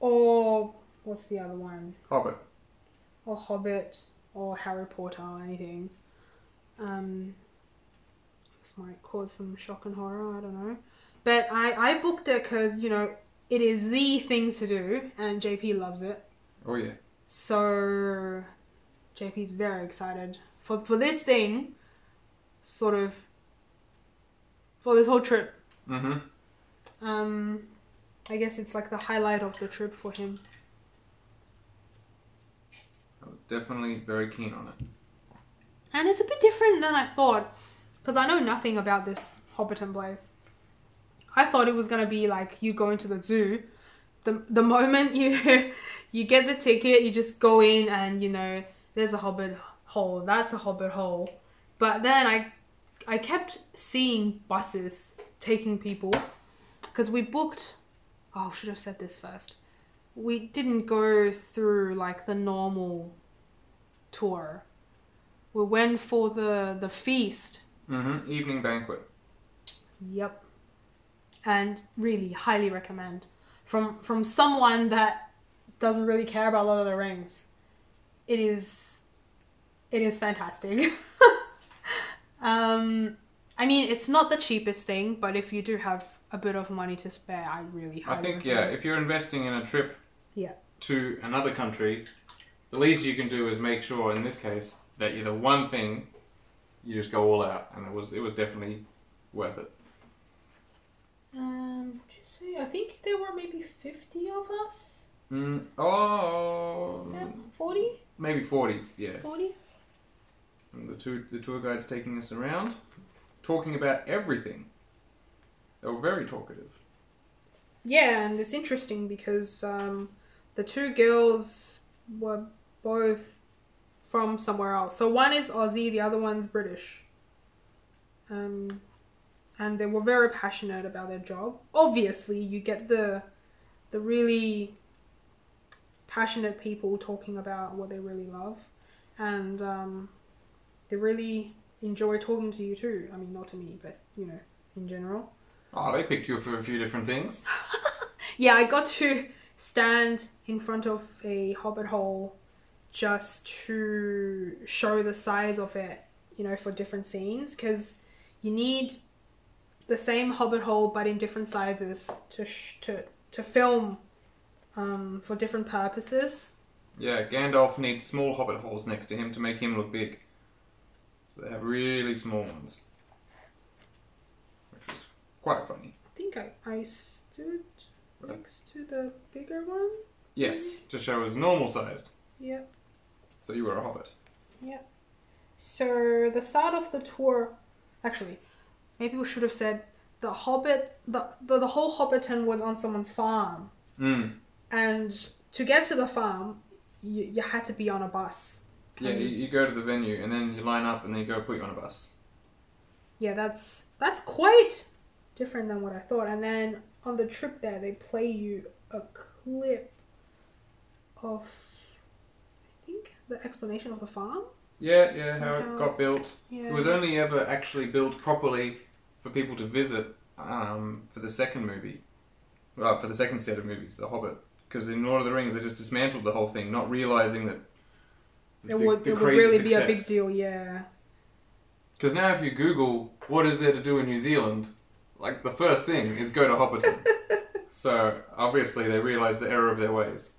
Or what's the other one? Hobbit. Or Hobbit, or Harry Potter, or anything. This might cause some shock and horror, I don't know. But I booked it because, it is the thing to do, and JP loves it. Oh yeah. So, JP's very excited for this thing, sort of, for this whole trip. Mm-hmm. I guess it's like the highlight of the trip for him. I was definitely very keen on it. And it's a bit different than I thought, because I know nothing about this Hobbiton place. I thought it was going to be like you go into the zoo. The moment you get the ticket, you just go in and, there's a hobbit hole. That's a hobbit hole. But then I kept seeing buses taking people, because we booked... Oh, I should have said this first. We didn't go through like the normal tour. We went for the feast. Mm-hmm. Evening banquet. Yep. And really highly recommend. From someone that doesn't really care about Lord of the Rings. It is fantastic. I mean, it's not the cheapest thing, but if you do have a bit of money to spare, I really highly recommend. If you're investing in a trip Yeah. to another country, the least you can do is make sure, in this case, that you're the one thing you just go all out, and it was definitely worth it. What'd you say? I think there were maybe 50 of us. Yeah, 40? Maybe 40, yeah. 40? And the tour guides taking us around, talking about everything. They were very talkative. Yeah, and it's interesting because the two girls were both from somewhere else. So one is Aussie, the other one's British. And they were very passionate about their job. Obviously, you get the really passionate people talking about what they really love. And they really enjoy talking to you too. I mean, not to me, but, you know, in general. Oh, they picked you for a few different things. Yeah, I got to stand in front of a hobbit hole just to show the size of it, you know, for different scenes. Because you need the same hobbit hole but in different sizes to film for different purposes. Yeah, Gandalf needs small hobbit holes next to him to make him look big. So they have really small ones. Which is quite funny. I think I stood next to the bigger one. Yes, to show as normal sized. Yep. So you were a hobbit. Yep. So the start of the tour, actually, maybe we should have said the hobbit, the whole Hobbiton was on someone's farm. And to get to the farm, you had to be on a bus. Yeah, you go to the venue and then you line up and then you go put you on a bus. Yeah, that's quite different than what I thought. And then on the trip there, they play you a clip of, I think, the explanation of the farm. Yeah, how it got built. Yeah. It was only ever actually built properly for people to visit for the second movie. Well, for the second set of movies, The Hobbit. Because in Lord of the Rings, they just dismantled the whole thing, not realising that it would really be a big deal, yeah. Because now if you Google, what is there to do in New Zealand, like the first thing is go to Hobbiton. So obviously they realised the error of their ways.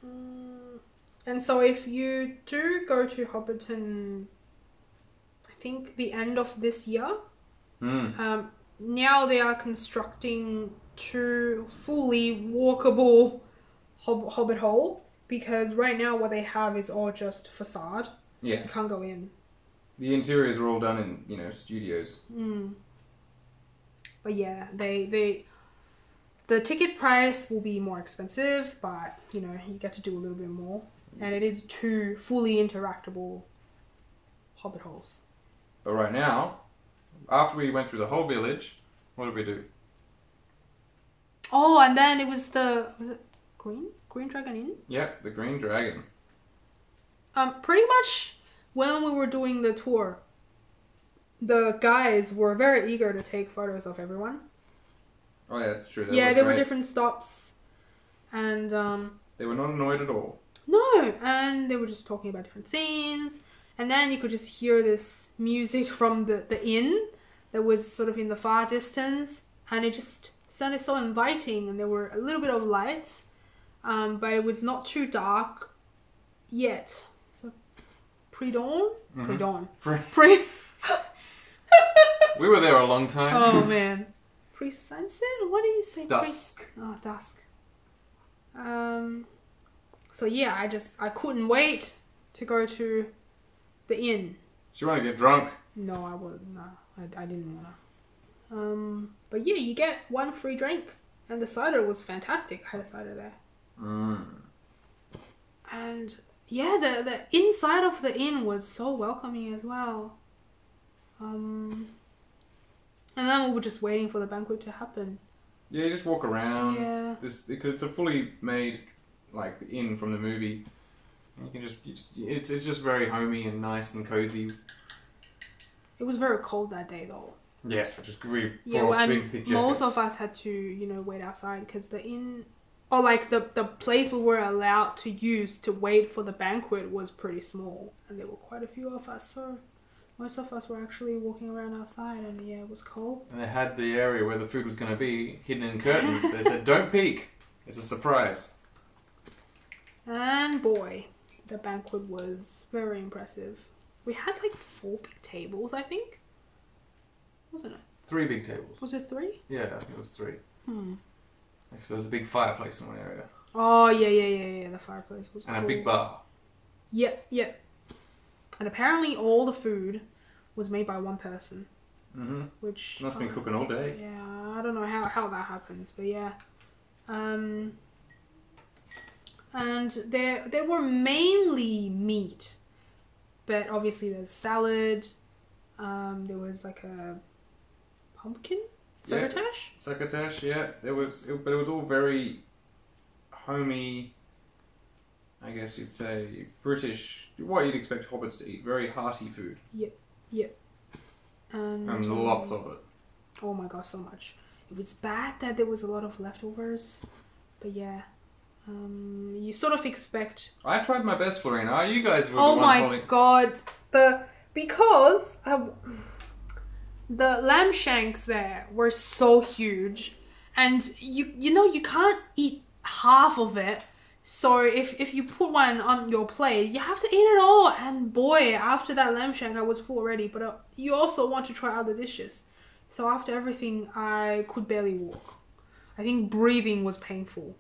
And so if you do go to Hobbiton, I think the end of this year, now they are constructing 2 fully walkable Hobbit hole, because right now what they have is all just facade. Yeah. You can't go in. The interiors are all done in, you know, studios. But yeah, the ticket price will be more expensive, but, you know, you get to do a little bit more. And it is 2 fully interactable Hobbit holes. But right now, after we went through the whole village, what did we do? Oh, and then it was it Green Dragon Inn? Yep, the Green Dragon. Pretty much when we were doing the tour, the guys were very eager to take photos of everyone. Oh yeah, that's true. There were different stops, and they were not annoyed at all. No, and they were just talking about different scenes, and then you could just hear this music from the inn that was sort of in the far distance, and it just sounded so inviting, and there were a little bit of lights, but it was not too dark yet. So pre-dawn? Pre-dawn. We were there a long time. Oh man. Pre-sunset? What do you say? Dusk. Dusk. So yeah, I couldn't wait to go to the inn. Do you want to get drunk? No, I wasn't. No, I didn't want to. But yeah, you get 1 free drink, and the cider was fantastic. I had a cider there. And yeah, the inside of the inn was so welcoming as well. And then we were just waiting for the banquet to happen. Yeah, you just walk around. Yeah. Because it's a fully made like inn from the movie. You can it's just very homey and nice and cozy. It was very cold that day though. Yes, which is we Yeah, brought well, big and thick most jackets. of us had to, you know, wait outside because the inn, or like the place we were allowed to use to wait for the banquet was pretty small, and there were quite a few of us, so most of us were actually walking around outside, and yeah, it was cold. And they had the area where the food was going to be hidden in curtains. They said, "Don't peek. It's a surprise." And boy, the banquet was very impressive. We had like 4 big tables, I think. Wasn't it? 3 big tables. Was it 3? Yeah, I think it was 3. Actually, there was a big fireplace in one area. Oh, yeah. The fireplace was cool. And a big bar. Yep. And apparently all the food was made by one person. Mm-hmm. Which... Must have been cooking all day. Yeah, I don't know how that happens, but yeah. And there were mainly meat. But obviously there's salad. There was like a pumpkin? Succotash? Succotash, yeah. But it was all very homey, I guess you'd say, British, what you'd expect hobbits to eat. Very hearty food. Yep. And lots of it. Oh my gosh, so much. It was bad that there was a lot of leftovers. But yeah. You sort of expect... I tried my best, Florina. You guys were Oh the ones my holding... god. Because the lamb shanks there were so huge, and you know you can't eat half of it. So if you put one on your plate, you have to eat it all. And boy, after that lamb shank, I was full already. But you also want to try other dishes. So after everything, I could barely walk. I think breathing was painful.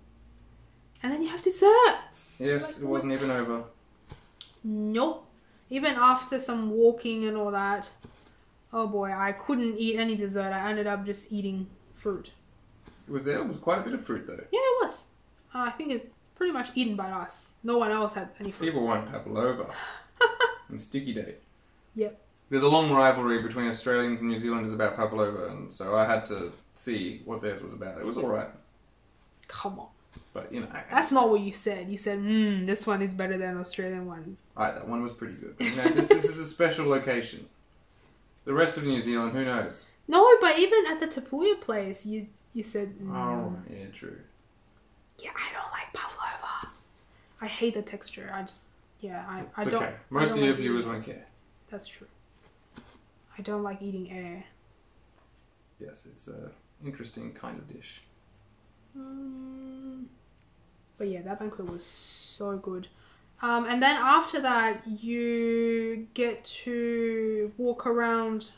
And then you have desserts. Yes, it wasn't even over. Nope. Even after some walking and all that, oh boy, I couldn't eat any dessert. I ended up just eating fruit. There was quite a bit of fruit, though. Yeah, it was. I think it's pretty much eaten by us. No one else had any fruit. People want pavlova and sticky date. Yep. There's a long rivalry between Australians and New Zealanders about pavlova, and so I had to see what theirs was about. It was alright. Come on. But, you know... That's not what you said. You said, this one is better than Australian one. Alright, that one was pretty good. But, you know, this is a special location. The rest of New Zealand, who knows? No, but even at the 𝕤𝕙 place, you said... Oh, yeah, true. Yeah, I don't like pavlova. I hate the texture. I just... Yeah, I It's don't... okay. Most of your your viewers won't care. That's true. I don't like eating air. Yes, it's an interesting kind of dish. But yeah, that banquet was so good. And then after that, you get to walk around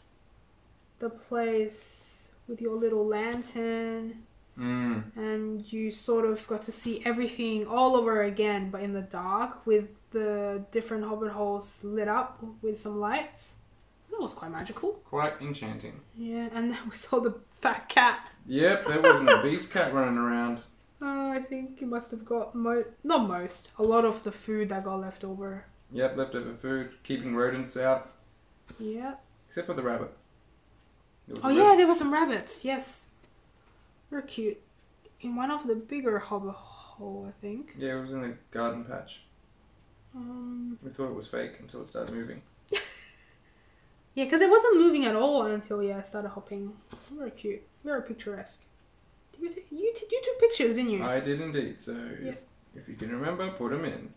the place with your little lantern. And you sort of got to see everything all over again, but in the dark, with the different hobbit holes lit up with some lights. That was quite magical. Quite enchanting. Yeah, and then we saw the fat cat. Yep, there was an obese cat running around. I think you must have got a lot of the food that got left over. Yep, leftover food, keeping rodents out. Yeah. Except for the rabbit. Oh yeah, there were some rabbits, yes. They're cute. In one of the bigger hobbit hole, I think. Yeah, it was in the garden patch. Um, We thought it was fake until it started moving. yeah, because it wasn't moving at all until I started hopping. Very cute. Very picturesque. You took pictures, didn't you? I did indeed, so Yeah. if you can remember, put them in.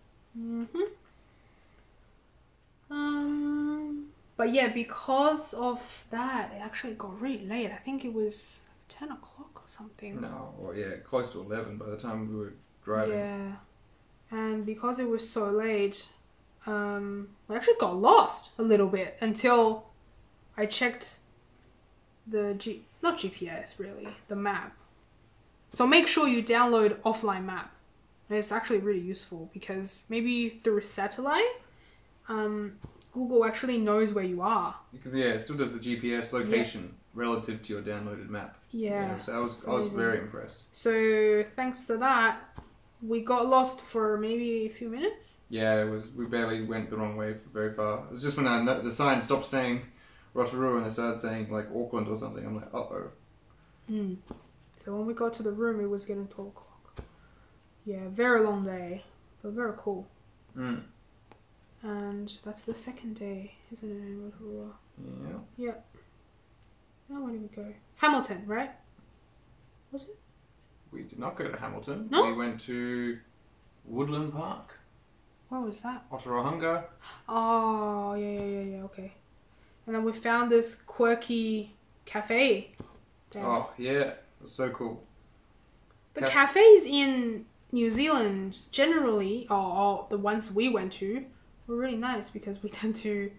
But yeah, because of that, it actually got really late. I think it was 10 o'clock or something. No, well, yeah, close to 11 by the time we were driving. Yeah. And because it was so late, we actually got lost a little bit until I checked the not GPS really, the map. So make sure you download offline map. And it's actually really useful because maybe through satellite, Google actually knows where you are. Because yeah, it still does the GPS location relative to your downloaded map. Yeah. So I was very impressed. So thanks to that, we got lost for maybe a few minutes. Yeah, we barely went the wrong way very far. It was just when the sign stopped saying Rotorua and they started saying like Auckland or something. I'm like, uh-oh. So when we got to the room, it was getting 12 o'clock. Yeah, very long day, but very cool. And that's the second day, isn't it, in Rotorua? Yeah. Yeah. Oh, where did we go? Hamilton, right? Was it? We did not go to Hamilton. No? We went to Woodland Park. Where was that? ℂ𝕙𝕒𝕥𝕥𝕪. Oh, yeah, okay. And then we found this quirky cafe there. Oh, yeah. That's so cool. The cafes in New Zealand, generally, or the ones we went to, were really nice because we tend to...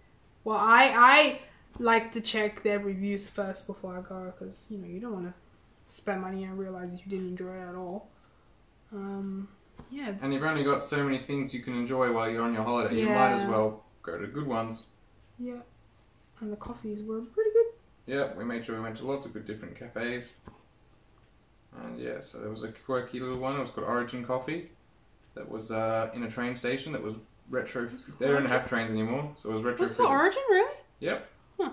Well, I like to check their reviews first before I go because, you know, you don't want to spend money and realize you didn't enjoy it at all. Yeah. And you've only got so many things you can enjoy while you're on your holiday. You might as well go to good ones. Yeah. And the coffees were pretty good. Yeah, we made sure we went to lots of good different cafes. And yeah, so there was a quirky little one. It was called Origin Coffee. That was in a train station that was retro. They don't have trains anymore, so it was retro. Was it called Origin, really? Yep. Huh.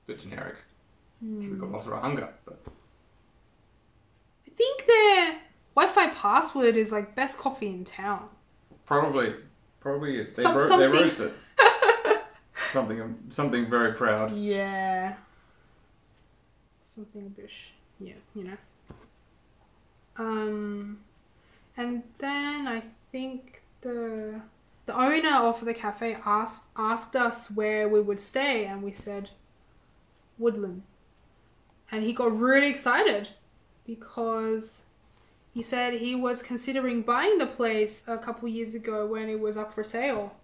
Bit generic. Should be called ℂ𝕙𝕒𝕥𝕥𝕥, but I think their Wi-Fi password is like best coffee in town. probably is. They Something. roast it. something very proud. Yeah. Something a bit, yeah, you know. And then I think the owner of the cafe asked us where we would stay, and we said Woodland. And he got really excited because he said he was considering buying the place a couple years ago when it was up for sale,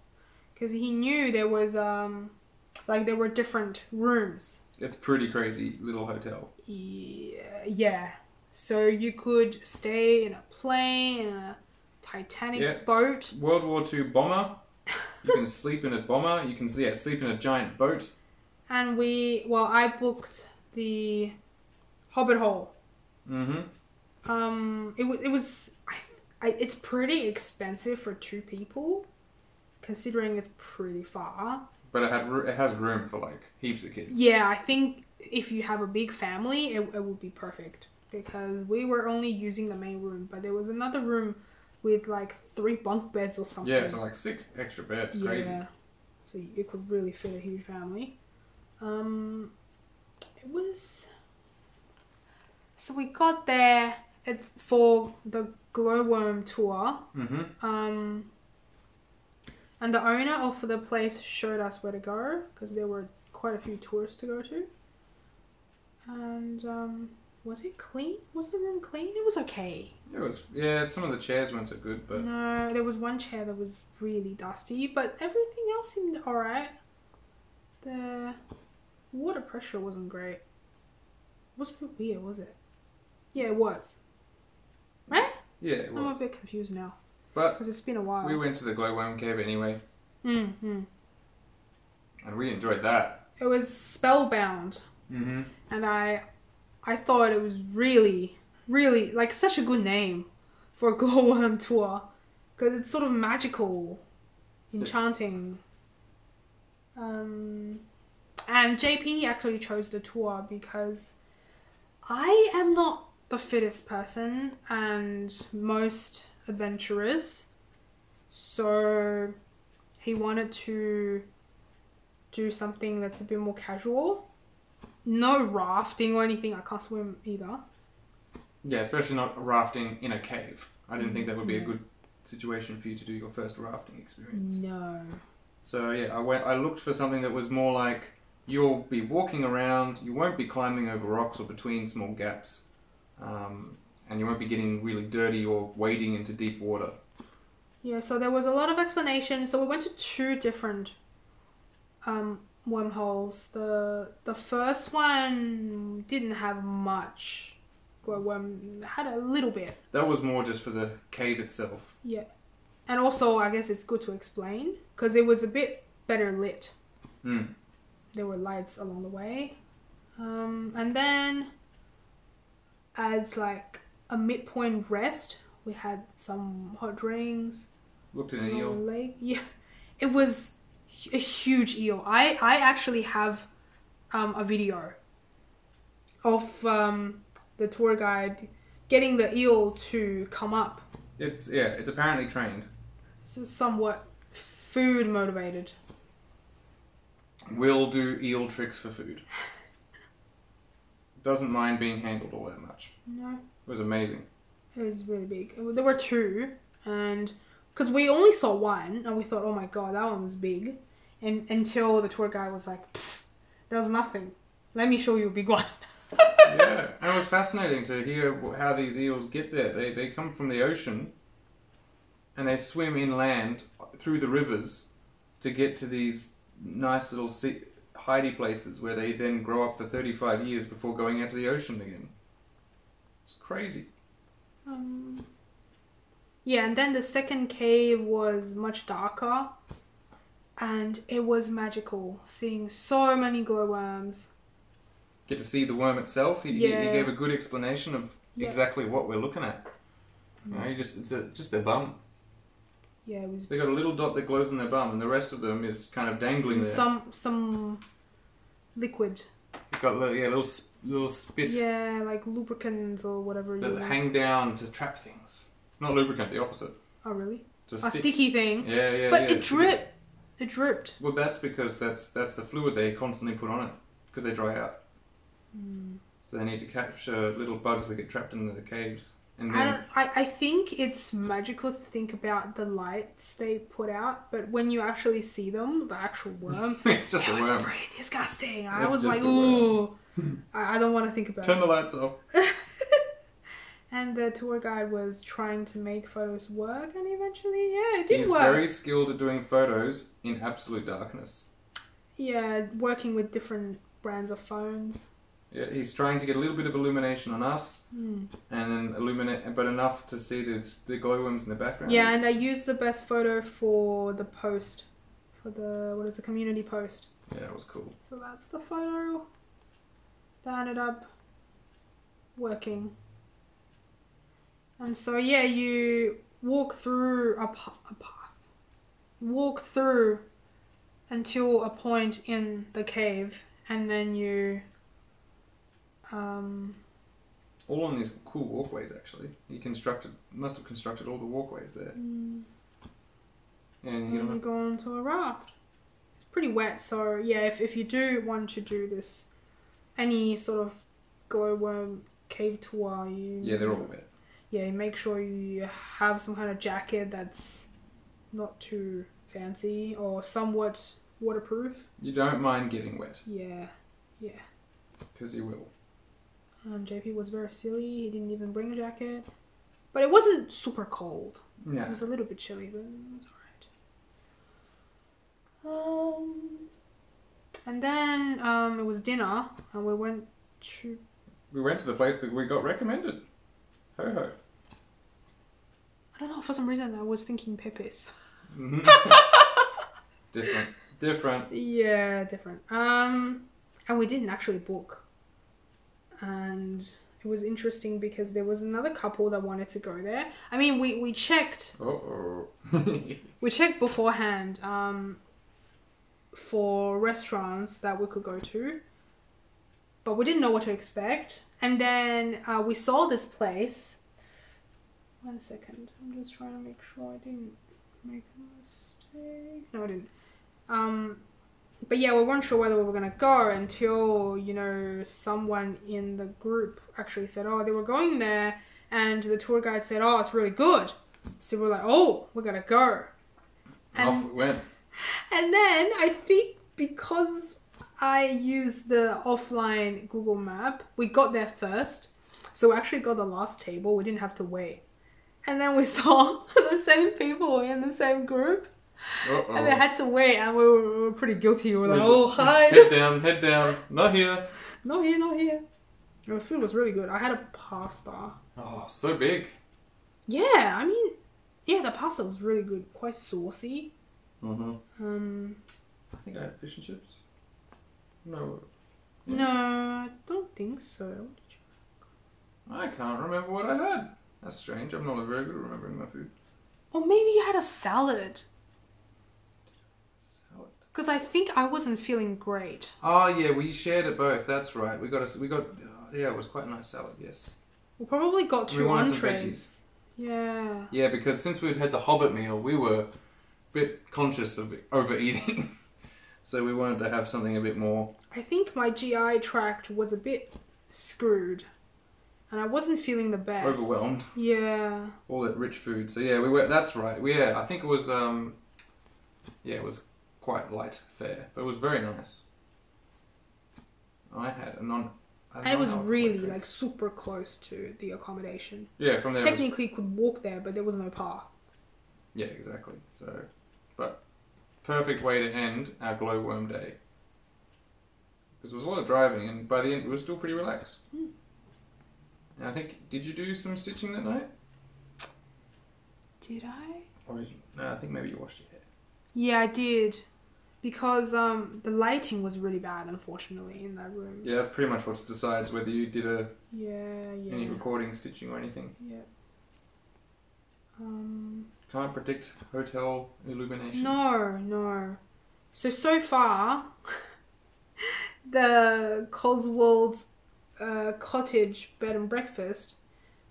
because he knew there was there were different rooms. It's pretty crazy little hotel. Yeah. So you could stay in a plane, in a Titanic boat. World War II bomber. You can sleep in a bomber. You can sleep in a giant boat. And I booked the Hobbit Hole. Mm-hmm. It was it's pretty expensive for 2 people, considering it's pretty far. But it has room for like heaps of kids. Yeah, I think if you have a big family, it would be perfect, because we were only using the main room, but there was another room with like 3 bunk beds or something. Yeah, so like 6 extra beds. Crazy. Yeah, so it could really fit a huge family. It was... So we got there for the glowworm tour. Mm-hmm. And the owner of the place showed us where to go, because there were quite a few tours to go to. And was it clean? Was the room clean? It was okay. It was, yeah, some of the chairs weren't so good, but... No, there was one chair that was really dusty, but everything else seemed alright. The water pressure wasn't great. It wasn't a bit weird, was it? Yeah, it was. Right? Yeah, it was. I'm a bit confused now, But because it's been a while. we went to the glowworm cave anyway. Mm-hmm. And we enjoyed that. It was spellbound. Mm-hmm. And I thought it was really, really, like, such a good name for a glowworm tour, because it's sort of magical, enchanting. And JP actually chose the tour because I am not the fittest person and most adventurous, so he wanted to do something that's a bit more casual. No rafting or anything. I can't swim either. Yeah, especially not rafting in a cave. I didn't think that would be a good situation for you to do your first rafting experience. No. So yeah, I looked for something that was more like you'll be walking around, you won't be climbing over rocks or between small gaps, and you won't be getting really dirty or wading into deep water. Yeah, so there was a lot of explanation. So we went to 2 different wormholes. The first one didn't have much glowworm. It had a little bit. That was more just for the cave itself. Yeah. And also, I guess it's good to explain, because it was a bit better lit. There were lights along the way. And then, as like a midpoint rest, we had some hot drinks. Looked at an eel. Lake. Yeah. It was a huge eel. I actually have a video of the tour guide getting the eel to come up. It's apparently trained. It's somewhat food motivated. We'll do eel tricks for food. doesn't mind being handled all that much. No. It was amazing. It was really big. There were two, and because we only saw one, and we thought, oh my god, that one was big, and until the tour guide was like, there's nothing. Let me show you a big one. Yeah, and it was fascinating to hear how these eels get there. They come from the ocean, and they swim inland through the rivers to get to these nice little hidey places where they then grow up for 35 years before going out to the ocean again. It's crazy. Yeah, and then the second cave was much darker, and it was magical, seeing so many glowworms. Get to see the worm itself. He gave a good explanation of exactly what we're looking at. You know, it's just their bum. Yeah, it was. They got a little dot that glows on their bum, and the rest of them is kind of dangling there. Some liquid. It's got little spit. Yeah, like lubricants or whatever. That hang down to trap things. Not lubricant, the opposite. Oh really? Just a sticky thing. Yeah. But it dripped. It dripped. Well, that's because that's the fluid they constantly put on it because they dry out. So they need to capture little bugs that get trapped in the caves. And then, I think it's magical to think about the lights they put out, but when you actually see them, the actual worm, it's just a worm. It was pretty disgusting. I was like, ooh, I don't want to think about it. Turn the lights off. And the tour guide was trying to make photos work, and eventually, it did work. He's very skilled at doing photos in absolute darkness. Yeah, working with different brands of phones. Yeah, he's trying to get a little bit of illumination on us, and then illuminate, but enough to see the glowworms in the background. Yeah, and I used the best photo for the post, for the community post. Yeah, it was cool. So that's the photo that ended up working. And so you walk through a path. Walk through until a point in the cave, and then you. All on these cool walkways, actually. He must have constructed all the walkways there. And you go onto a raft. It's pretty wet, so if you do want to do this, any sort of glowworm cave tour, they're all wet. Yeah, make sure you have some kind of jacket that's not too fancy or somewhat waterproof. You don't mind getting wet. Yeah. Because you will. JP was very silly. He didn't even bring a jacket. But it wasn't super cold. Yeah. It was a little bit chilly, but it was alright. And then it was dinner, and we went to the place that we got recommended. Ho. I don't know, for some reason I was thinking Pepe's. Different. Yeah, different. And we didn't actually book. And it was interesting because there was another couple that wanted to go there. I mean, we checked. We checked beforehand for restaurants that we could go to, but we didn't know what to expect. And then we saw this place. 1 second, I'm just trying to make sure I didn't make a mistake. No, I didn't. But we weren't sure whether we were going to go until, someone in the group actually said, they were going there, and the tour guide said, it's really good. So we're like, we got to go. And off we went. And then I think because I used the offline Google map, we got there first. So we actually got the last table. We didn't have to wait. And then we saw the same people in the same group. And they had to wait, and we were pretty guilty. We were like, hi. Head down. Not here. Not here. The food was really good. I had a pasta. Oh, so big. Yeah, I mean, the pasta was really good. Quite saucy. I think I had fish and chips. No. No, I don't think so. What did you I can't remember what I had. That's strange. I'm not very good at remembering my food. Or maybe you had a salad. Because I think I wasn't feeling great. Oh yeah, we shared it both. That's right. We got. It was quite a nice salad. Yes. We probably got two wanted entrees. some veggies. Yeah. Yeah, because since we'd had the Hobbit meal, we were a bit conscious of overeating, so we wanted to have something a bit more. I think my GI tract was a bit screwed. And I wasn't feeling the best. Overwhelmed. Yeah. All that rich food. So yeah, we were. That's right. Yeah, I think it was. It was quite light fare, but it was very nice. I had a non. And it was really like super close to the accommodation. Yeah, from there. Technically, could walk there, but there was no path. Yeah, exactly. So, but perfect way to end our glowworm day. Because there was a lot of driving, and by the end, we were still pretty relaxed. And I think, did you do some stitching that night? Did I? Or did you? No, I think maybe you washed your hair. Yeah, I did. Because the lighting was really bad, unfortunately, in that room. Yeah, that's pretty much what decides whether you did any Yeah. recording, stitching, or anything. Yeah. Can't predict hotel illumination. No. So far, the 𝐍𝐿 cottage bed and breakfast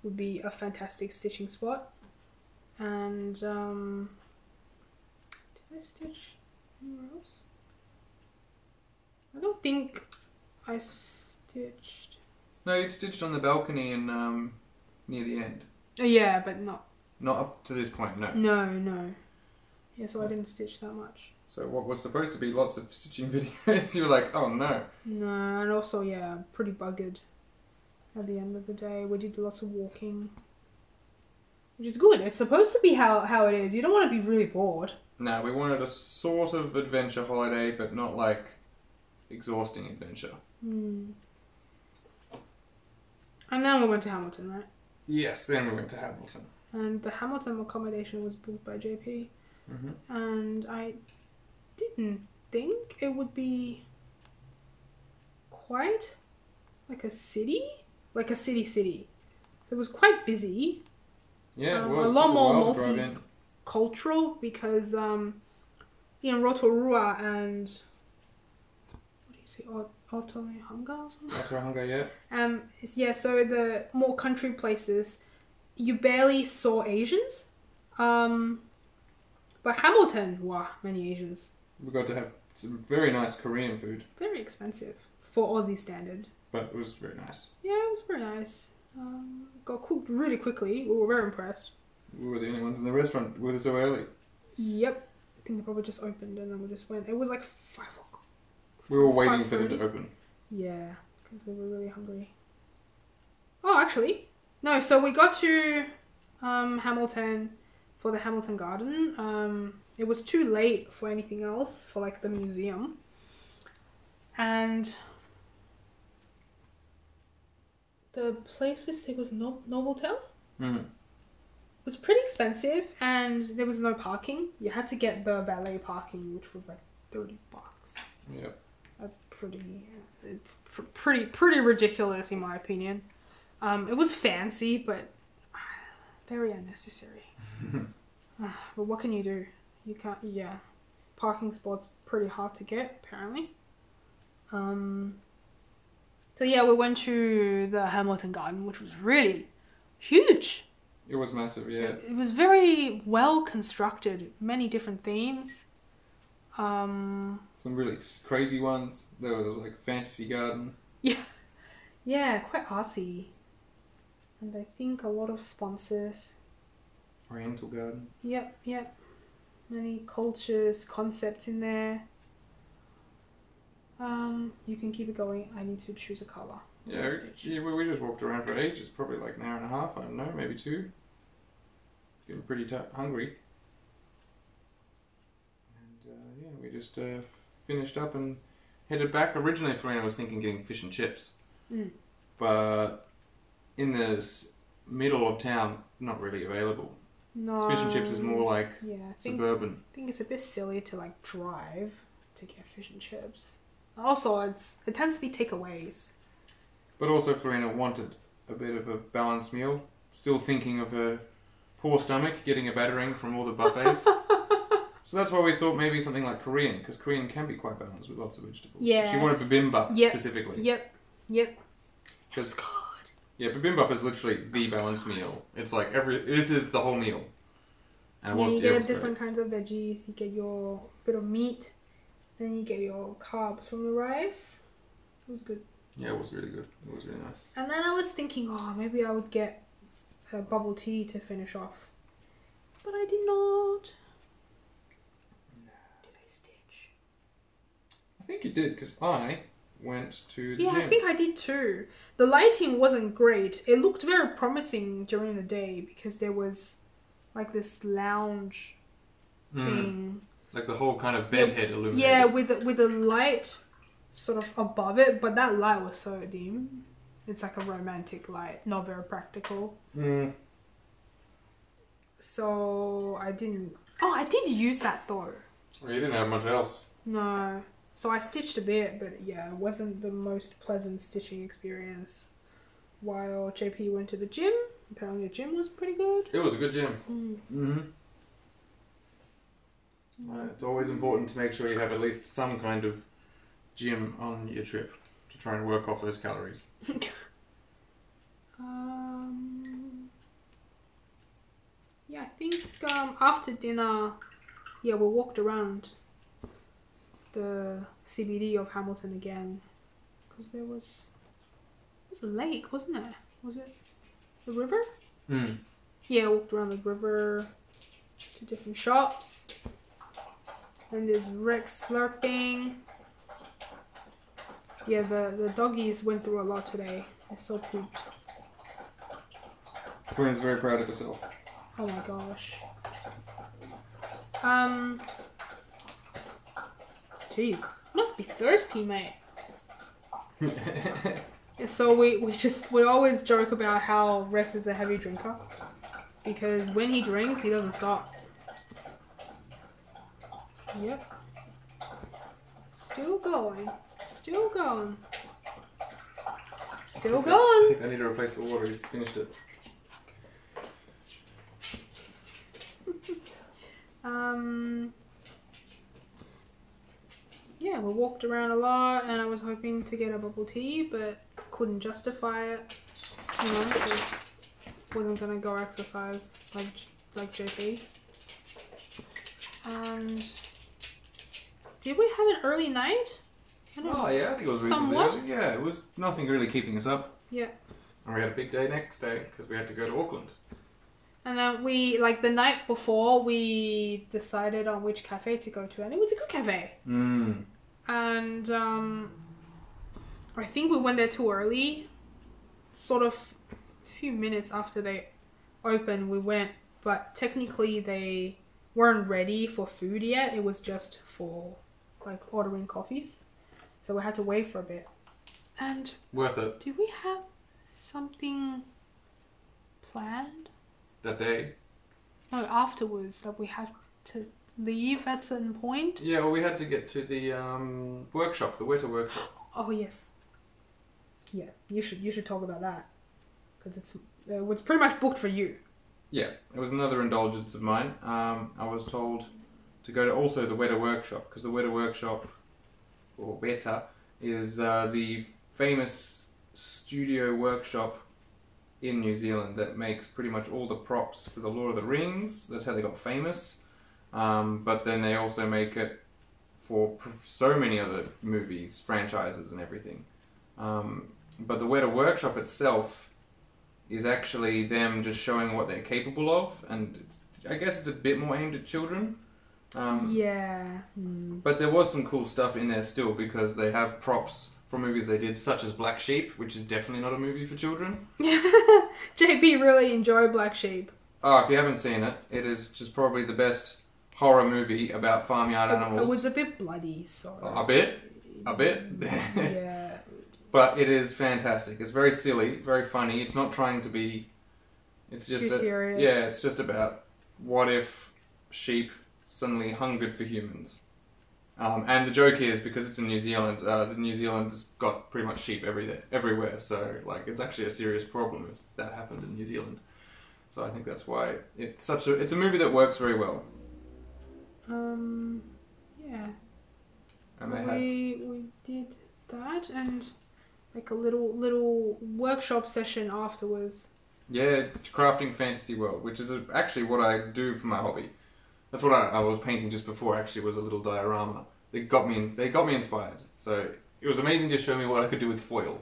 would be a fantastic stitching spot. And did I stitch anywhere else? I don't think I stitched. No, you'd stitched on the balcony and near the end. Oh yeah, but not up to this point, no. No. Yeah, so I didn't stitch that much. So what was supposed to be lots of stitching videos, you were like, oh no. No, and also, yeah, pretty buggered at the end of the day. We did lots of walking, which is good. It's supposed to be how it is. You don't want to be really bored. No, we wanted a sort of adventure holiday, but not like exhausting adventure. And then we went to Hamilton, right? Yes, then we went to Hamilton. And the Hamilton accommodation was booked by JP. And I didn't think it would be quite like a city. So it was quite busy. Yeah, a lot more multicultural because Rotorua and what do you say, 𝕨𝕙𝕒𝕥𝕥𝕪 or something? ℂ𝕙𝕒𝕥𝕥𝕪, yeah. Yeah, so the more country places, you barely saw Asians. But Hamilton, wow, many Asians. We got to have some very nice Korean food. Very expensive for Aussie standard. But it was very nice. Yeah, it was very nice. Got cooked really quickly. We were very impressed. We were the only ones in the restaurant. We were so early. Yep. I think they probably just opened and then we just went. It was like 5 o'clock. We were waiting for them to open. Yeah, because we were really hungry. Oh, actually. No, so we got to Hamilton for the Hamilton Garden. It was too late for anything else, for like the museum. And the place we stayed was Novotel. It was pretty expensive and there was no parking. You had to get the valet parking, which was like $30. Yep. That's pretty ridiculous in my opinion. It was fancy, but very unnecessary. But what can you do? You can't. Yeah, parking spots pretty hard to get apparently. So yeah, we went to the Hamilton Garden, which was really huge. It was massive, yeah. It was very well constructed. Many different themes. Some really crazy ones. There was like fantasy garden. Yeah, quite artsy. And I think a lot of sponsors. Oriental garden. Yep. Many cultures, concepts in there. You can keep it going. I need to choose a colour. Yeah, we just walked around for ages. Probably like an hour and a half. I don't know, maybe 2. Getting pretty hungry. And we just finished up and headed back. Originally, Farina was thinking getting fish and chips. But in the middle of town, not really available. No. Fish and chips is more like suburban. I think it's a bit silly to like drive to get fish and chips. Also, it tends to be takeaways. But also, Farina wanted a bit of a balanced meal. Still thinking of her poor stomach getting a battering from all the buffets. So that's why we thought maybe something like Korean, because Korean can be quite balanced with lots of vegetables. Yes. She wanted bibimbap specifically. Yep. That's good. Yeah, bibimbap is literally the balanced meal. It's like this is the whole meal. And you get different kinds of veggies. You get your bit of meat, then you get your carbs from the rice. It was good. Yeah, it was really good. It was really nice. And then I was thinking, oh, maybe I would get a bubble tea to finish off. But I did not. No. Did I stitch? I think you did, because I went to the Yeah, gym. I think I did too. The lighting wasn't great. It looked very promising during the day because there was like this lounge thing. Like the whole kind of bed head illuminated. Yeah, with a light sort of above it, but that light was so dim. It's like a romantic light, not very practical. So I didn't... Oh, I did use that though. Well, you didn't have much else. No. So I stitched a bit, but yeah, it wasn't the most pleasant stitching experience. While JP went to the gym. Apparently the gym was pretty good. It was a good gym. It's always important to make sure you have at least some kind of gym on your trip to try and work off those calories. Yeah, I think after dinner, yeah, we walked around the CBD of Hamilton again, because there was a lake, wasn't there? Was it the river? Yeah, I walked around the river to different shops. And there's Rex slurping. Yeah, the doggies went through a lot today. They so pooped. Quinn's very proud of herself. Oh my gosh. Jeez, must be thirsty, mate. So we always joke about how Rex is a heavy drinker, because when he drinks, he doesn't stop. Yep. Still going. Still going. Still going. I think I need to replace the water. He's finished it. Yeah, we walked around a lot, and I was hoping to get a bubble tea, but couldn't justify it. You know, because wasn't gonna go exercise like JP. And did we have an early night? Oh yeah, I think it was reasonably Somewhat. early. Yeah, it was nothing really keeping us up. Yeah. And we had a big day next day because we had to go to Auckland. And then we, like the night before, we decided on which cafe to go to, and it was a good cafe. And I think we went there too early. Sort of a few minutes after they opened, we went, but technically they weren't ready for food yet. It was just for like ordering coffees, so we had to wait for a bit. And worth it. do we have something planned? That day? No, afterwards, that we had to leave at a certain point. Yeah, well, we had to get to the workshop, the Weta workshop. Oh yes. Yeah, you should talk about that, because it was pretty much booked for you. Yeah, it was another indulgence of mine. I was told to go to also the Weta workshop, because the Weta workshop, or Weta, is the famous studio workshop in New Zealand that makes pretty much all the props for the Lord of the Rings. That's how they got famous. But then they also make it for so many other movies, franchises and everything. But the Weta workshop itself is actually them just showing what they're capable of, and I guess it's a bit more aimed at children. Yeah. But there was some cool stuff in there still, because they have props from movies they did, such as Black Sheep, which is definitely not a movie for children. JP really enjoyed Black Sheep. Oh, if you haven't seen it, it is just probably the best horror movie about farmyard animals. It was a bit bloody, so... A bit. Yeah. But it is fantastic. It's very silly, very funny. It's not trying to be... It's just too serious. Yeah, it's just about what if sheep suddenly hungered for humans. And the joke is, because it's in New Zealand, New Zealand's got pretty much sheep everywhere. So, like, it's actually a serious problem if that happened in New Zealand. So I think that's why it's a movie that works very well. Yeah. And they we did that, and like a little workshop session afterwards. Yeah, crafting Fantasy World, which is actually what I do for my hobby. That's what I was painting just before. Actually, was a little diorama. They got me inspired. So It was amazing to show me what I could do with foil.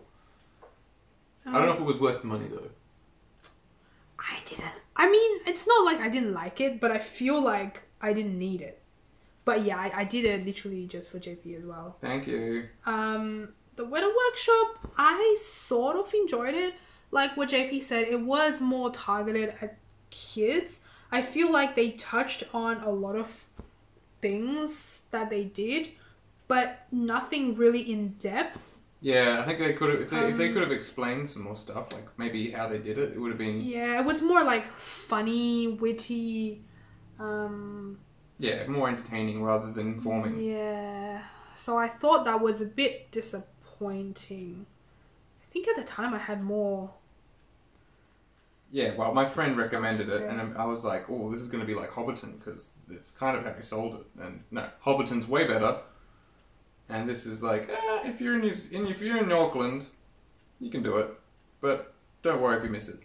I don't know if it was worth the money though. I didn't. I mean, it's not like I didn't like it, but I feel like I didn't need it. But yeah, I did it literally just for JP as well. Thank you. The weather workshop, I sort of enjoyed it. Like what JP said, it was more targeted at kids. I feel like they touched on a lot of things that they did, but nothing really in depth. Yeah, I think they could have, if they could have explained some more stuff, like maybe how they did it, it would have been... Yeah, it was more like funny, witty, yeah, more entertaining rather than informing. Yeah, so I thought that was a bit disappointing. I think at the time I had more... Yeah, well, my friend recommended it, and I was like, oh, this is going to be like Hobbiton, because it's kind of how he sold it. And no, Hobbiton's way better. And this is like, if you're in Auckland, you can do it, but don't worry if you miss it.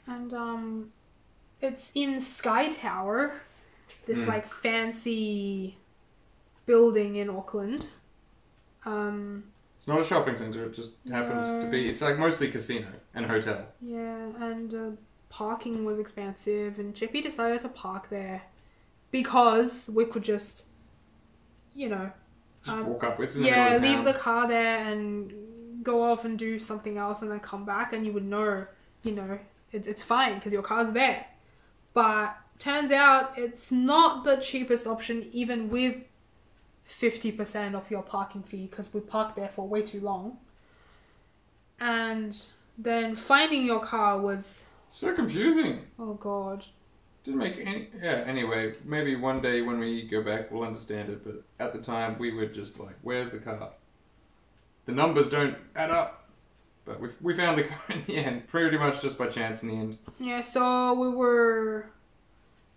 And it's in Sky Tower, this like fancy building in Auckland. It's not a shopping centre, it just happens to be... It's like mostly casino and hotel. Yeah, and parking was expensive, and JP decided to park there because we could just, you know... Just walk up, it's in the middle of town. Leave the car there and go off and do something else and then come back, and you would know, you know, it's fine because your car's there. But turns out it's not the cheapest option, even with 50% of your parking fee, because we parked there for way too long. And then finding your car was... So confusing. Oh, God. Didn't make any... Yeah, anyway, maybe one day when we go back we'll understand it, but at the time we were just like, where's the car? The numbers don't add up. But we found the car in the end, pretty much just by chance in the end. Yeah, so we were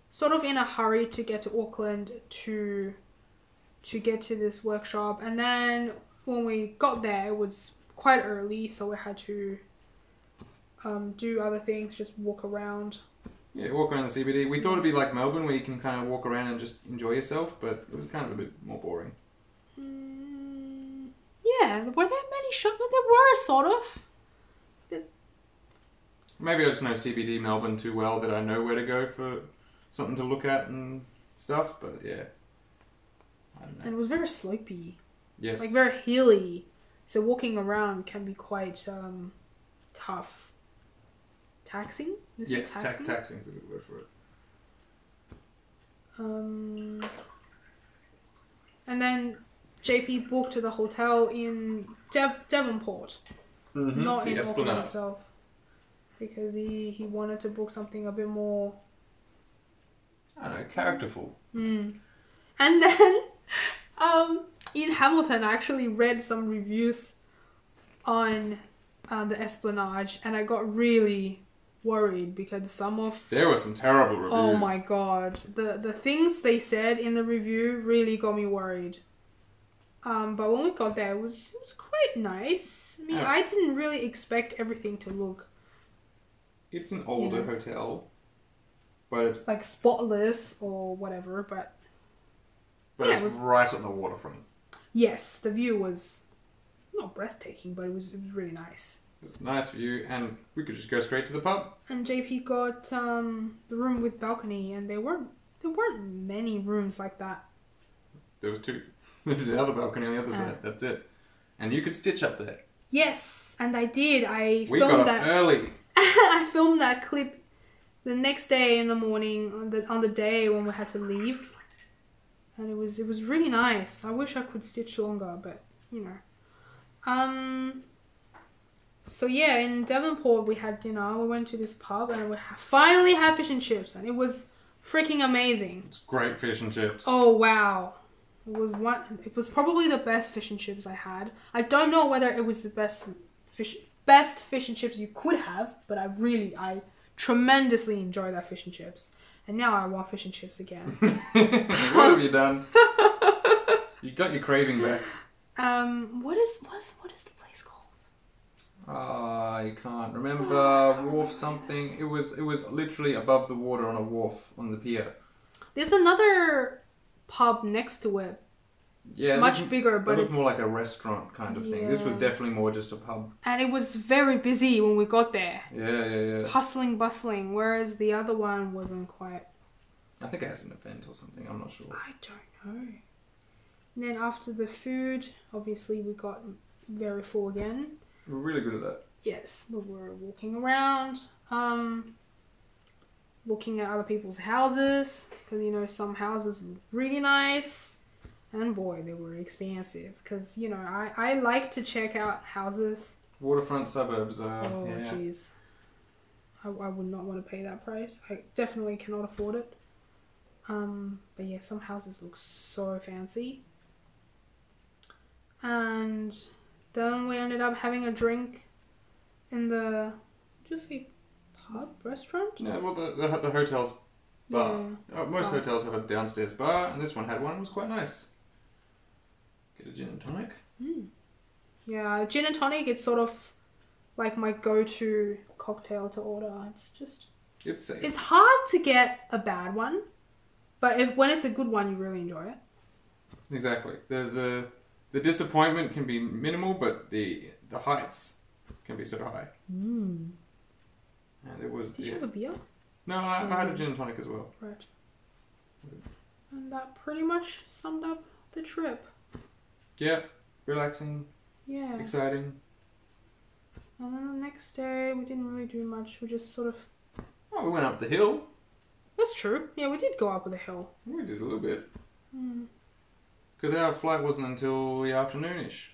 sort of in a hurry to get to Auckland to get to this workshop, and then when we got there it was quite early, so we had to do other things, just walk around. Yeah, walk around the CBD. We thought it'd be like Melbourne where you can kind of walk around and just enjoy yourself, but it was kind of a bit more boring. Yeah, were there many shops? But there were, sort of. But... Maybe I just know CBD Melbourne too well that I know where to go for something to look at and stuff, but yeah. I don't know. And it was very slopey. Yes. Like very hilly. So walking around can be quite tough. Taxing? Yes, taxing is a good word for it. And then JP booked the hotel in Devonport, not in Auckland itself, because he wanted to book something a bit more, I don't know, characterful. And then in Hamilton I actually read some reviews on the Esplanade, and I got really worried because there were some terrible reviews. Oh my god, the things they said in the review really got me worried. But when we got there, it was quite nice. I mean, I didn't really expect everything to look... It's an older hotel, but it's... like spotless or whatever, but... But yeah, it's right on the waterfront. Yes, the view was not breathtaking, but it was really nice. It was a nice view, and we could just go straight to the pub. And JP got the room with balcony, and there weren't many rooms like that. There was 2. This is the other balcony on the other side. That's it. And you could stitch up there. Yes, and I did. We got up early. I filmed that clip the next day in the morning on the day when we had to leave, and it was really nice. I wish I could stitch longer, but you know. So yeah, in Devonport we had dinner. We went to this pub and we finally had fish and chips, and it was freaking amazing. It's great fish and chips. Oh wow. It was probably the best fish and chips I had. I don't know whether it was the best fish and chips you could have, but I tremendously enjoyed that fish and chips. And now I want fish and chips again. What have you done? You got your craving back. What is the place called? I can't remember. Wharf something. It was literally above the water on a wharf on the pier. There's another pub next to it, Yeah, much bigger, It but looked it's... more like a restaurant kind of thing. This was Yeah. definitely more just a pub. And it was very busy when we got there. Yeah. Hustling, bustling, whereas the other one wasn't quite... I think I had an event or something. I'm not sure. I don't know. And then after the food, obviously we got very full again. We were really good at that. Yes, we were walking around, looking at other people's houses, because, you know, some houses look really nice, and boy, they were expensive, because, you know, I like to check out houses. Waterfront suburbs are... Oh, jeez. I would not want to pay that price. I definitely cannot afford it. But yeah, some houses look so fancy. And then we ended up having a drink in the... Just say pub? Restaurant? Yeah, well, the hotel's bar. Yeah. Most hotels have a downstairs bar, and this one had one. It was quite nice. Get a gin and tonic. Yeah, gin and tonic, it's sort of like my go-to cocktail to order. It's just... It's safe. It's hard to get a bad one, but when it's a good one, you really enjoy it. Exactly. The disappointment can be minimal, but the heights can be so high. And it was... Did you have a beer? No, I had a gin and tonic as well. Right. And that pretty much summed up the trip. Yeah. Relaxing. Yeah. Exciting. And then the next day, we didn't really do much. We just sort of... Oh, we went up the hill. That's true. Yeah, we did go up the hill. We did a little bit. Because our flight wasn't until the afternoonish.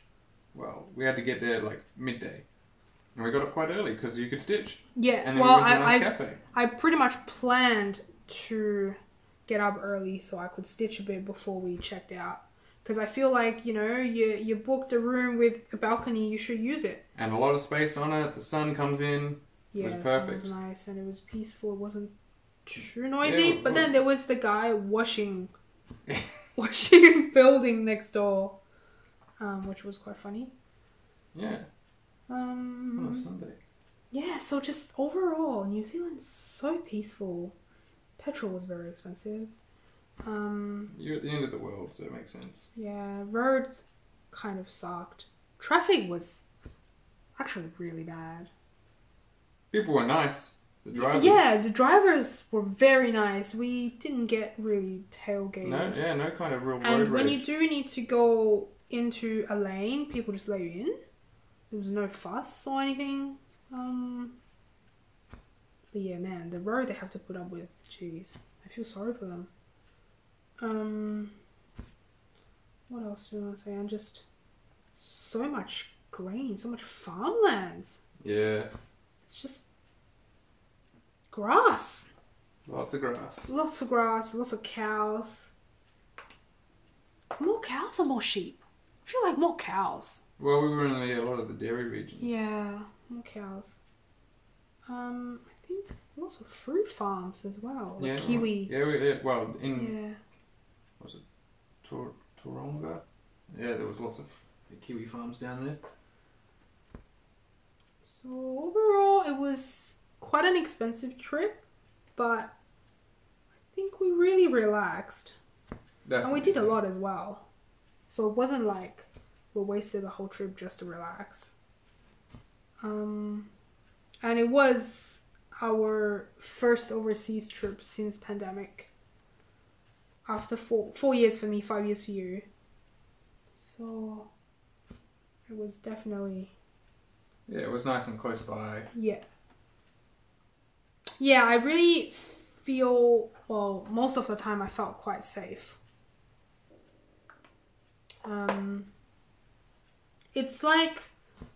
Well, we had to get there like midday. And we got up quite early because you could stitch. Yeah, And then well, we went to a nice cafe. I pretty much planned to get up early so I could stitch a bit before we checked out. Because I feel like, you know, you booked a room with a balcony, you should use it. And a lot of space on it. The sun comes in. Yeah, it was so perfect. it was nice and it was peaceful. It wasn't too noisy. Yeah, but then there was the guy washing a building next door, which was quite funny. Yeah. On a Sunday. Yeah, so just overall, New Zealand's so peaceful. Petrol was very expensive. You're at the end of the world, so it makes sense. Yeah, roads kind of sucked. Traffic was actually really bad. People were nice. The drivers. Yeah, the drivers were very nice. We didn't get really tailgated. No kind of real road And when you rage. do need to go into a lane, people just let you in. There was no fuss or anything. But yeah, man, the road they have to put up with, jeez, I feel sorry for them. What else do I want to say? And just so much grain, so much farmlands. Yeah. It's just grass. Lots of grass. Lots of grass, lots of cows. More cows or more sheep? I feel like more cows. Well, we were in a lot of the dairy regions. Yeah, more cows. I think lots of fruit farms as well. Like kiwi. Well, in... Yeah. Was it Taronga? Yeah, there was lots of kiwi farms down there. So overall, it was quite an expensive trip, but I think we really relaxed. Definitely. And we did a lot as well. So it wasn't like we wasted the whole trip just to relax. And it was our first overseas trip since pandemic. After 4 years for me, 5 years for you. So it was definitely... Yeah, it was nice and close by. Yeah. Yeah, I really feel... Well, most of the time I felt quite safe. It's like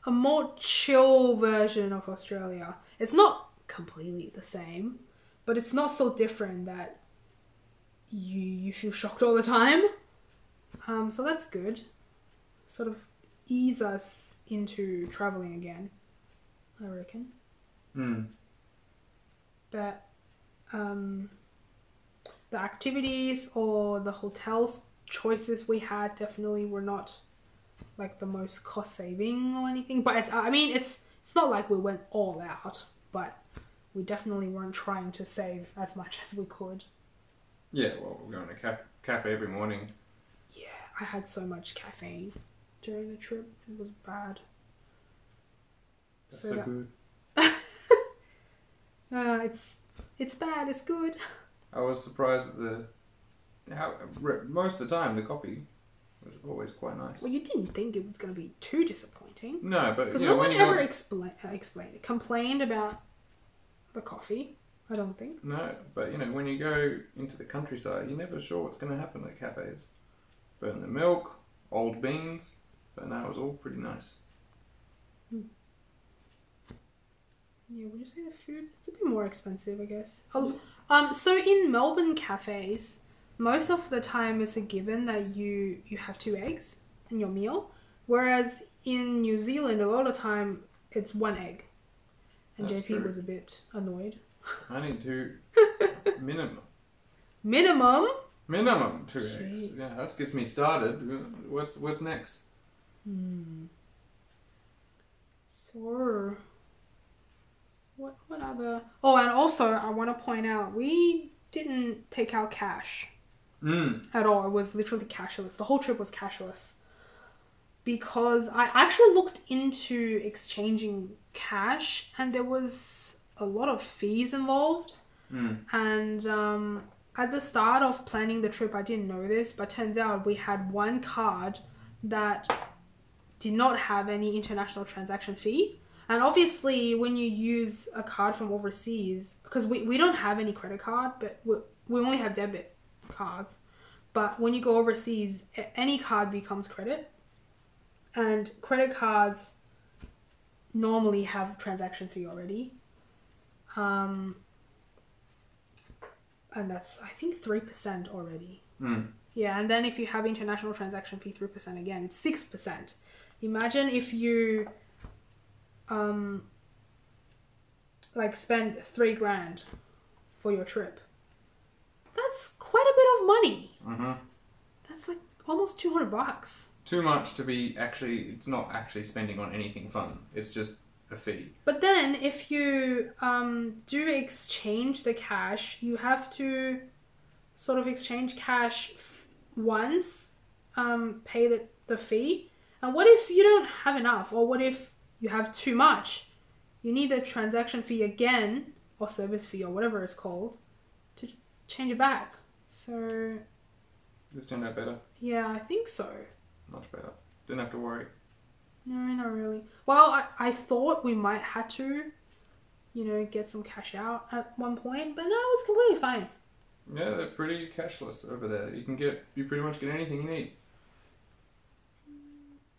a more chill version of Australia. It's not completely the same, but it's not so different that you feel shocked all the time. So that's good. Sort of ease us into traveling again, I reckon. But the activities or the hotels choices we had definitely were not like the most cost saving or anything. But it's not like we went all out, but we definitely weren't trying to save as much as we could. Yeah, well, we're going to cafe every morning. Yeah, I had so much caffeine during the trip. It was bad. That's so good. It's bad. It's good. I was surprised at most of the time the coffee was always quite nice. Well, you didn't think it was going to be too disappointing. No, but because you know, no when one you ever complained about the coffee. I don't think. No, but you know, when you go into the countryside, you're never sure what's going to happen at cafes. Burn the milk, old beans, but no, it was all pretty nice. Yeah, would you say the food is a bit more expensive, I guess? So in Melbourne cafes, most of the time it's a given that you have 2 eggs in your meal, whereas in New Zealand, a lot of the time it's 1 egg. And That's JP true. was a bit annoyed. I need 2 minimum. Minimum? 2 eggs. Jeez. Yeah, that gets me started. What's next? So, what other... Oh, and also I want to point out, we didn't take out cash at all. It was literally cashless. The whole trip was cashless. Because I actually looked into exchanging cash and there was a lot of fees involved. And at the start of planning the trip, I didn't know this, but turns out we had one card that did not have any international transaction fee. And obviously when you use a card from overseas, because we don't have any credit card, but we only have debit cards. But when you go overseas, any card becomes credit. And credit cards normally have transaction fee already. And that's, I think, 3% already. Yeah, and then if you have international transaction fee, 3% again, it's 6%. Imagine if you spend $3,000 for your trip. That's quite a bit of money. That's like almost $200. Too much to be it's not actually spending on anything fun. It's just a fee. But then if you do exchange the cash, you have to sort of exchange cash once, pay the fee. And what if you don't have enough? Or what if you have too much? You need the transaction fee again, or service fee, or whatever it's called, to change it back. So... This turned out better. Yeah, I think so. Much better. Didn't have to worry. No, not really. Well, I thought we might have to, get some cash out at one point, but no, it was completely fine. Yeah, they're pretty cashless over there. You pretty much get anything you need.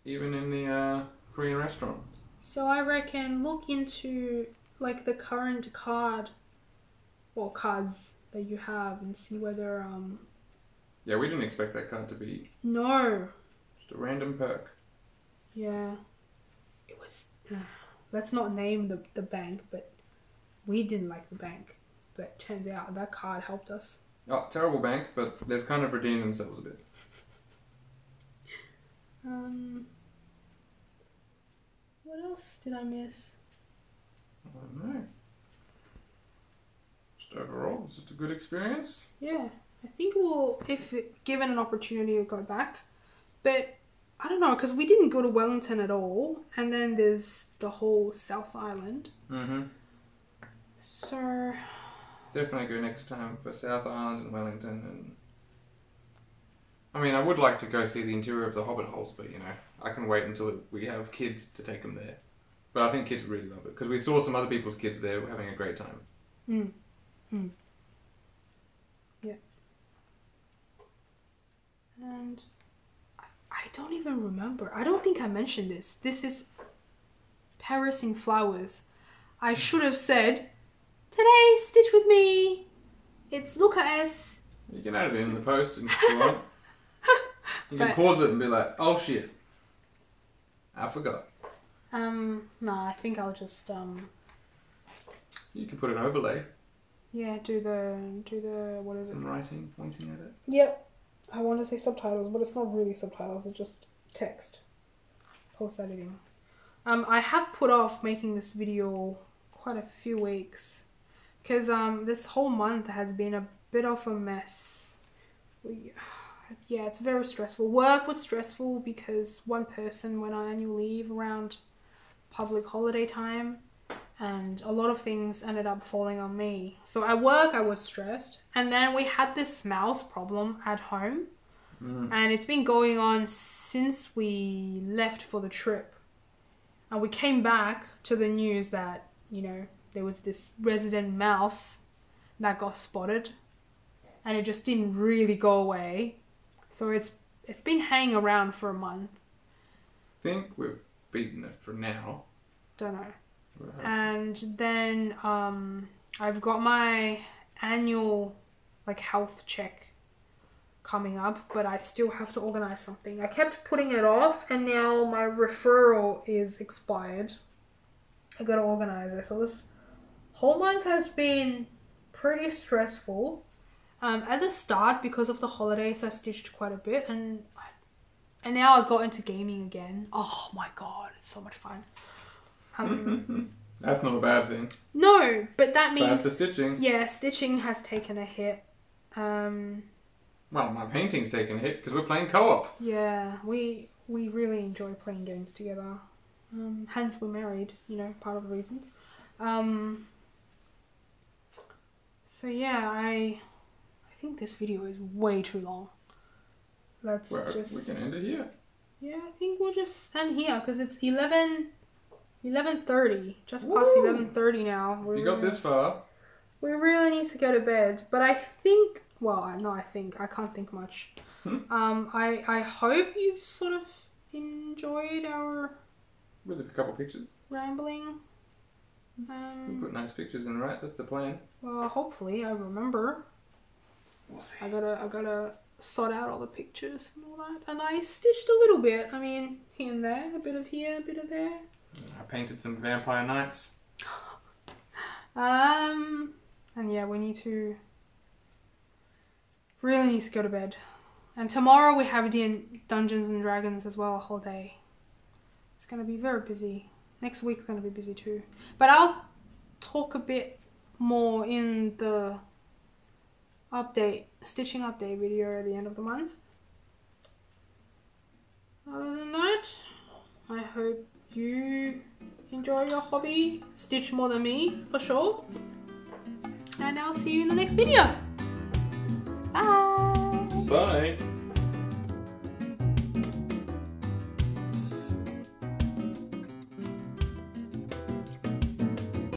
Even in the Korean restaurant. So I reckon look into the current card or cards that you have and see whether Yeah, we didn't expect that card to be No. just a random perk. Yeah. It was let's not name the bank, but we didn't like the bank. But turns out that card helped us. Oh, terrible bank, but they've kind of redeemed themselves a bit. What else did I miss? I don't know. Just overall, it's just a good experience. Yeah. I think we'll, if given an opportunity, we'll go back. But I don't know, because we didn't go to Wellington at all. And then there's the whole South Island. So... Definitely go next time for South Island and Wellington. And I mean, I would like to go see the interior of the Hobbit holes, but I can wait until we have kids to take them there. But I think kids would really love it, because we saw some other people's kids there having a great time. Yeah. And I don't even remember. I don't think I mentioned this. This is Paris in flowers. I should have said, today, stitch with me. It's Luca-S. You can add it in the post if you want. You can pause it and be like, oh shit, I forgot. No, I think I'll just You can put an overlay. Yeah, do the what is it? Some writing, pointing at it. Yep. I want to say subtitles, but it's not really subtitles, it's just text. Post editing. I have put off making this video quite a few weeks because this whole month has been a bit of a mess. yeah, it's very stressful. Work was stressful because one person went on annual leave around public holiday time, and a lot of things ended up falling on me. So at work I was stressed, and then we had this mouse problem at home, and it's been going on since we left for the trip. And we came back to the news that, you know, there was this resident mouse that got spotted, and it just didn't really go away. So it's been hanging around for a month. I think we've beaten it for now. Don't know. And then I've got my annual health check coming up, but I still have to organize something. I kept putting it off, and now my referral is expired. I gotta organize it. So this whole month has been pretty stressful. At the start, because of the holidays, I stitched quite a bit, and now I got into gaming again. Oh my god, it's so much fun. That's not a bad thing. No, but that means... Bad for stitching. Yeah, stitching has taken a hit. Well, my painting's taken a hit because we're playing co-op. Yeah, we really enjoy playing games together. Hence we're married, you know, part of the reasons. So yeah, I think this video is way too long. We can end it here. Yeah, I think we'll just end here because it's 11:30, just past 11:30 now. You got this far. We really need to go to bed, but I think, I can't think much. I hope you've sort of enjoyed our... With a couple pictures. Rambling. We put nice pictures in, right? That's the plan. Well, hopefully I remember. We'll see. I gotta sort out all the pictures and all that. And I stitched a little bit. I mean, here and there, a bit of here, a bit of there. I painted some vampire knights. And yeah, we really need to go to bed. And tomorrow we have Dungeons and Dragons as well, a whole day. It's going to be very busy. Next week's going to be busy too. But I'll talk a bit more in the stitching update video at the end of the month. Other than that, I hope you enjoy your hobby. Stitch more than me, for sure. And I'll see you in the next video. Bye! Bye!